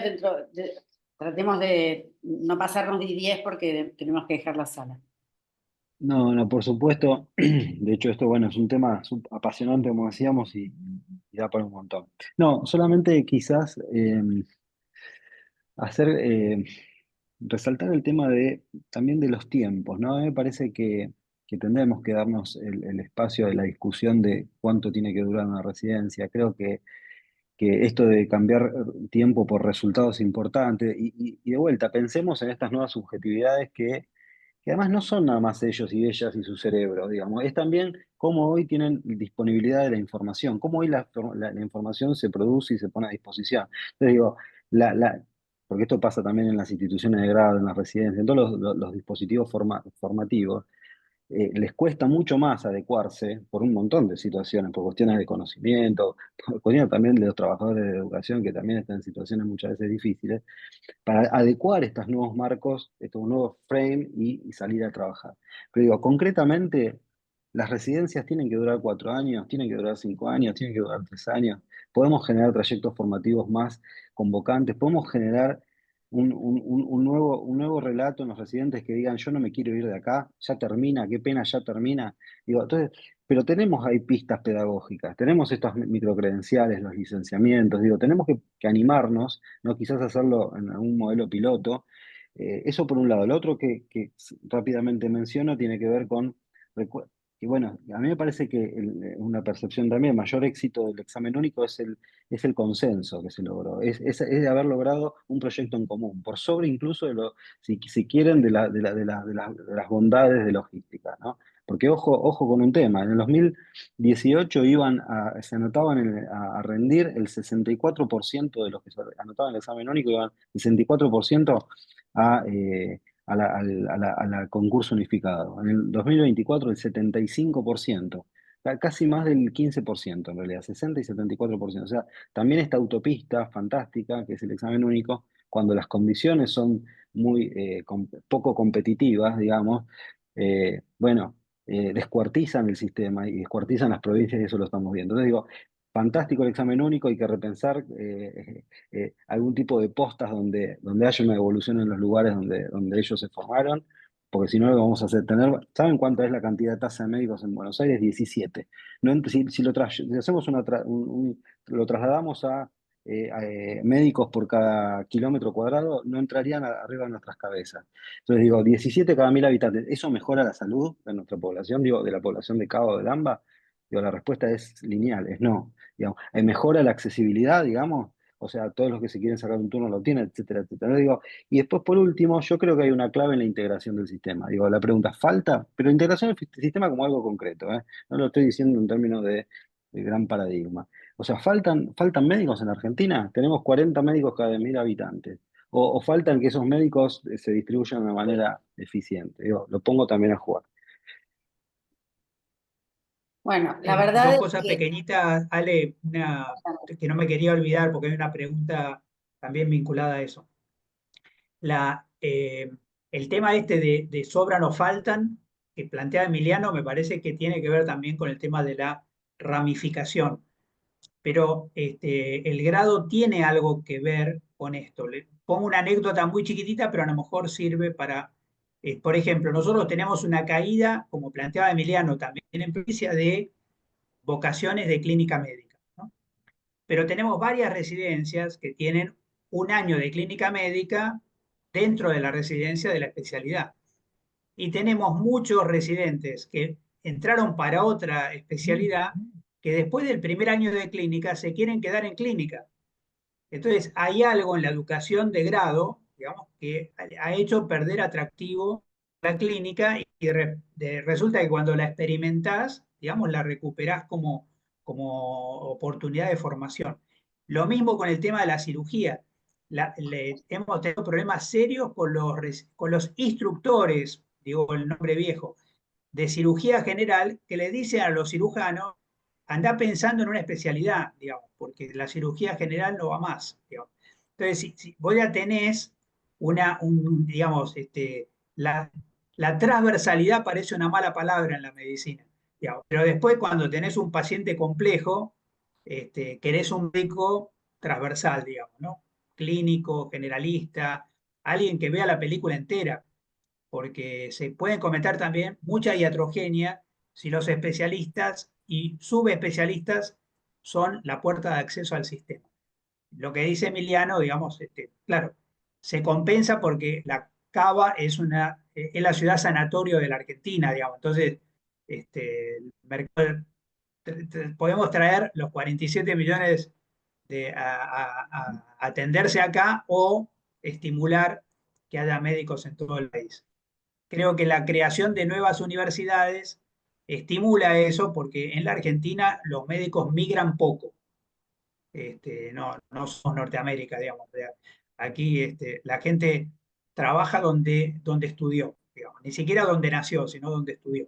tratemos de no pasarnos de 10 porque tenemos que dejar la sala. No, por supuesto. De hecho, esto, bueno, es un tema apasionante, como decíamos, y da para un montón. No, solamente quizás hacer, resaltar el tema también de los tiempos, ¿no? A mí me parece que tendremos que darnos el espacio de la discusión de cuánto tiene que durar una residencia. Creo que esto de cambiar tiempo por resultados es importante. Y de vuelta, pensemos en estas nuevas subjetividades que que además no son nada más ellos y ellas y su cerebro, digamos, es también cómo hoy tienen disponibilidad de la información, cómo hoy la información se produce y se pone a disposición. Entonces digo, porque esto pasa también en las instituciones de grado, en las residencias, en todos los dispositivos formativos, les cuesta mucho más adecuarse por un montón de situaciones, por cuestiones de conocimiento, por cuestiones también de los trabajadores de educación que también están en situaciones muchas veces difíciles, para adecuar estos nuevos marcos, estos nuevos frames y salir a trabajar. Pero digo, concretamente, las residencias tienen que durar 4 años, tienen que durar 5 años, tienen que durar 3 años. Podemos generar trayectos formativos más convocantes, podemos generar un nuevo relato en los residentes que digan, yo no me quiero ir de acá, ya termina, qué pena, ya termina. Digo, entonces, pero tenemos ahí pistas pedagógicas, tenemos estos microcredenciales, los licenciamientos, digo, tenemos que animarnos, ¿no? Quizás hacerlo en algún modelo piloto. Eso por un lado. El otro que rápidamente menciono tiene que ver con, y bueno, a mí me parece que una percepción también, el mayor éxito del examen único es el consenso que se logró, es de haber logrado un proyecto en común, por sobre incluso si quieren, de las bondades de logística, ¿no? Porque ojo con un tema, en el 2018 se anotaban a rendir el 64% de los que se anotaban en el examen único, iban 64% a, al concurso unificado. En el 2024 el 75%, casi más del 15% en realidad, 60 y 74%. O sea, también esta autopista fantástica, que es el examen único, cuando las condiciones son muy poco competitivas, digamos, bueno, descuartizan el sistema y descuartizan las provincias y eso lo estamos viendo. Entonces digo, fantástico el examen único, hay que repensar algún tipo de postas donde haya una evolución en los lugares donde ellos se formaron, porque si no lo que vamos a hacer, ¿saben cuánta es la cantidad de tasa de médicos en Buenos Aires? 17. No, si hacemos lo trasladamos a médicos por cada kilómetro cuadrado, no entrarían arriba de nuestras cabezas. Entonces digo, 17 cada 1000 habitantes, ¿eso mejora la salud de nuestra población, digo, de la población de Cabo de Gamba? Digo, la respuesta es lineal, es no. Digamos, mejora la accesibilidad, digamos, o sea, todos los que se quieren sacar un turno lo tienen, etcétera, etcétera. Digo, y después, por último, yo creo que hay una clave en la integración del sistema. Digo, la pregunta, ¿falta? Pero integración del sistema como algo concreto, ¿eh? No lo estoy diciendo en términos de gran paradigma. O sea, ¿faltan médicos en Argentina? Tenemos 40 médicos cada 1000 habitantes. O faltan que esos médicos se distribuyan de manera eficiente. Digo, lo pongo también a jugar. Bueno, la Dos verdad es cosas que pequeñitas, Ale, que no me quería olvidar porque hay una pregunta también vinculada a eso. El tema este de sobran o faltan, que plantea Emiliano, me parece que tiene que ver también con el tema de la ramificación. Pero el grado tiene algo que ver con esto. Le pongo una anécdota muy chiquitita, pero a lo mejor sirve para, por ejemplo, nosotros tenemos una caída, como planteaba Emiliano, también en provincia de vocaciones de clínica médica, ¿no? Pero tenemos varias residencias que tienen un año de clínica médica dentro de la residencia de la especialidad. Y tenemos muchos residentes que entraron para otra especialidad que después del primer año de clínica se quieren quedar en clínica. Entonces, hay algo en la educación de grado, digamos, que ha hecho perder atractivo la clínica y resulta que cuando la experimentás, digamos, la recuperás como oportunidad de formación. Lo mismo con el tema de la cirugía. Hemos tenido problemas serios con los instructores, digo el nombre viejo, de cirugía general, que le dicen a los cirujanos, anda pensando en una especialidad, digamos, porque la cirugía general no va más, digamos. Entonces, si vos ya tenés digamos, la transversalidad parece una mala palabra en la medicina, digamos, pero después cuando tenés un paciente complejo, querés un médico transversal, digamos, ¿no? Clínico, generalista, alguien que vea la película entera, porque se pueden cometer también mucha iatrogenia si los especialistas y subespecialistas son la puerta de acceso al sistema. Lo que dice Emiliano, digamos, claro, se compensa porque la Cava es la ciudad sanatorio de la Argentina, digamos. Entonces, podemos traer los 47 millones a atenderse acá o estimular que haya médicos en todo el país. creo que la creación de nuevas universidades estimula eso porque en la Argentina los médicos migran poco. No somos Norteamérica, digamos. Aquí la gente trabaja donde estudió, digamos. Ni siquiera donde nació, sino donde estudió.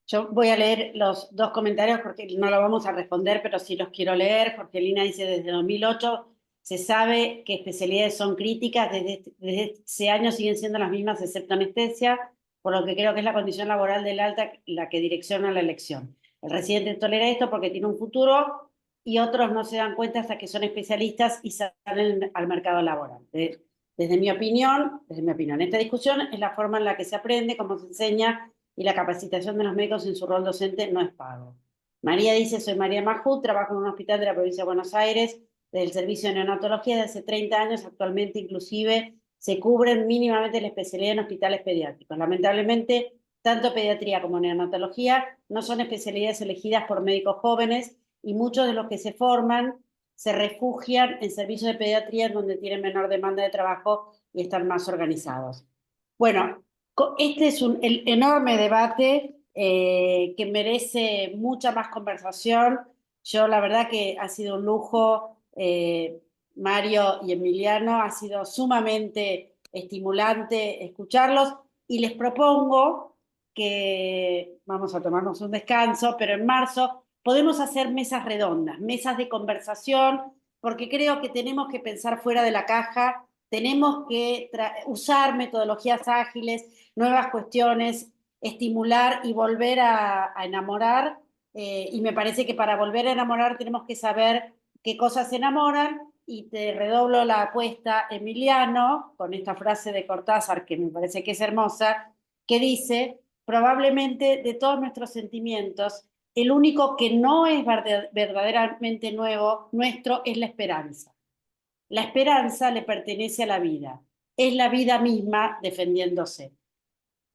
Yo voy a leer los dos comentarios porque no lo vamos a responder, pero sí los quiero leer. Jorgelina dice, desde 2008 se sabe que especialidades son críticas, desde ese año siguen siendo las mismas excepto anestesia, por lo que creo que es la condición laboral del alta la que direcciona la elección. El residente tolera esto porque tiene un futuro y otros no se dan cuenta hasta que son especialistas y salen al mercado laboral. Desde mi opinión, esta discusión es la forma en la que se aprende, cómo se enseña, y la capacitación de los médicos en su rol docente no es pago. María dice, soy María Majut, trabajo en un hospital de la provincia de Buenos Aires, del servicio de neonatología desde hace 30 años, actualmente inclusive se cubren mínimamente la especialidad en hospitales pediátricos. Lamentablemente, tanto pediatría como neonatología no son especialidades elegidas por médicos jóvenes y muchos de los que se forman se refugian en servicios de pediatría donde tienen menor demanda de trabajo y están más organizados. Bueno, este es el enorme debate que merece mucha más conversación. Yo la verdad que ha sido un lujo, Mario y Emiliano, ha sido sumamente estimulante escucharlos y les propongo que vamos a tomarnos un descanso, pero en marzo podemos hacer mesas redondas, mesas de conversación, porque creo que tenemos que pensar fuera de la caja, tenemos que usar metodologías ágiles, nuevas cuestiones, estimular y volver a enamorar. Y me parece que para volver a enamorar tenemos que saber qué cosas enamoran. Y te redoblo la apuesta, Emiliano, con esta frase de Cortázar que me parece que es hermosa, que dice, probablemente de todos nuestros sentimientos, el único que no es verdaderamente nuevo, nuestro, es la esperanza. La esperanza le pertenece a la vida, es la vida misma defendiéndose.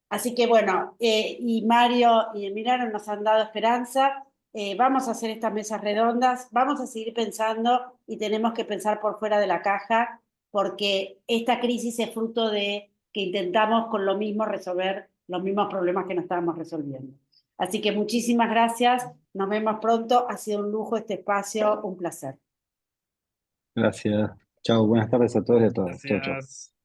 Así que bueno, y Mario y Emiliano nos han dado esperanza. Vamos a hacer estas mesas redondas, vamos a seguir pensando y tenemos que pensar por fuera de la caja porque esta crisis es fruto de que intentamos con lo mismo resolver los mismos problemas que no estábamos resolviendo. Así que muchísimas gracias, nos vemos pronto, ha sido un lujo este espacio, un placer. Gracias. Chao, buenas tardes a todos y a todas. Chao, chao. Gracias.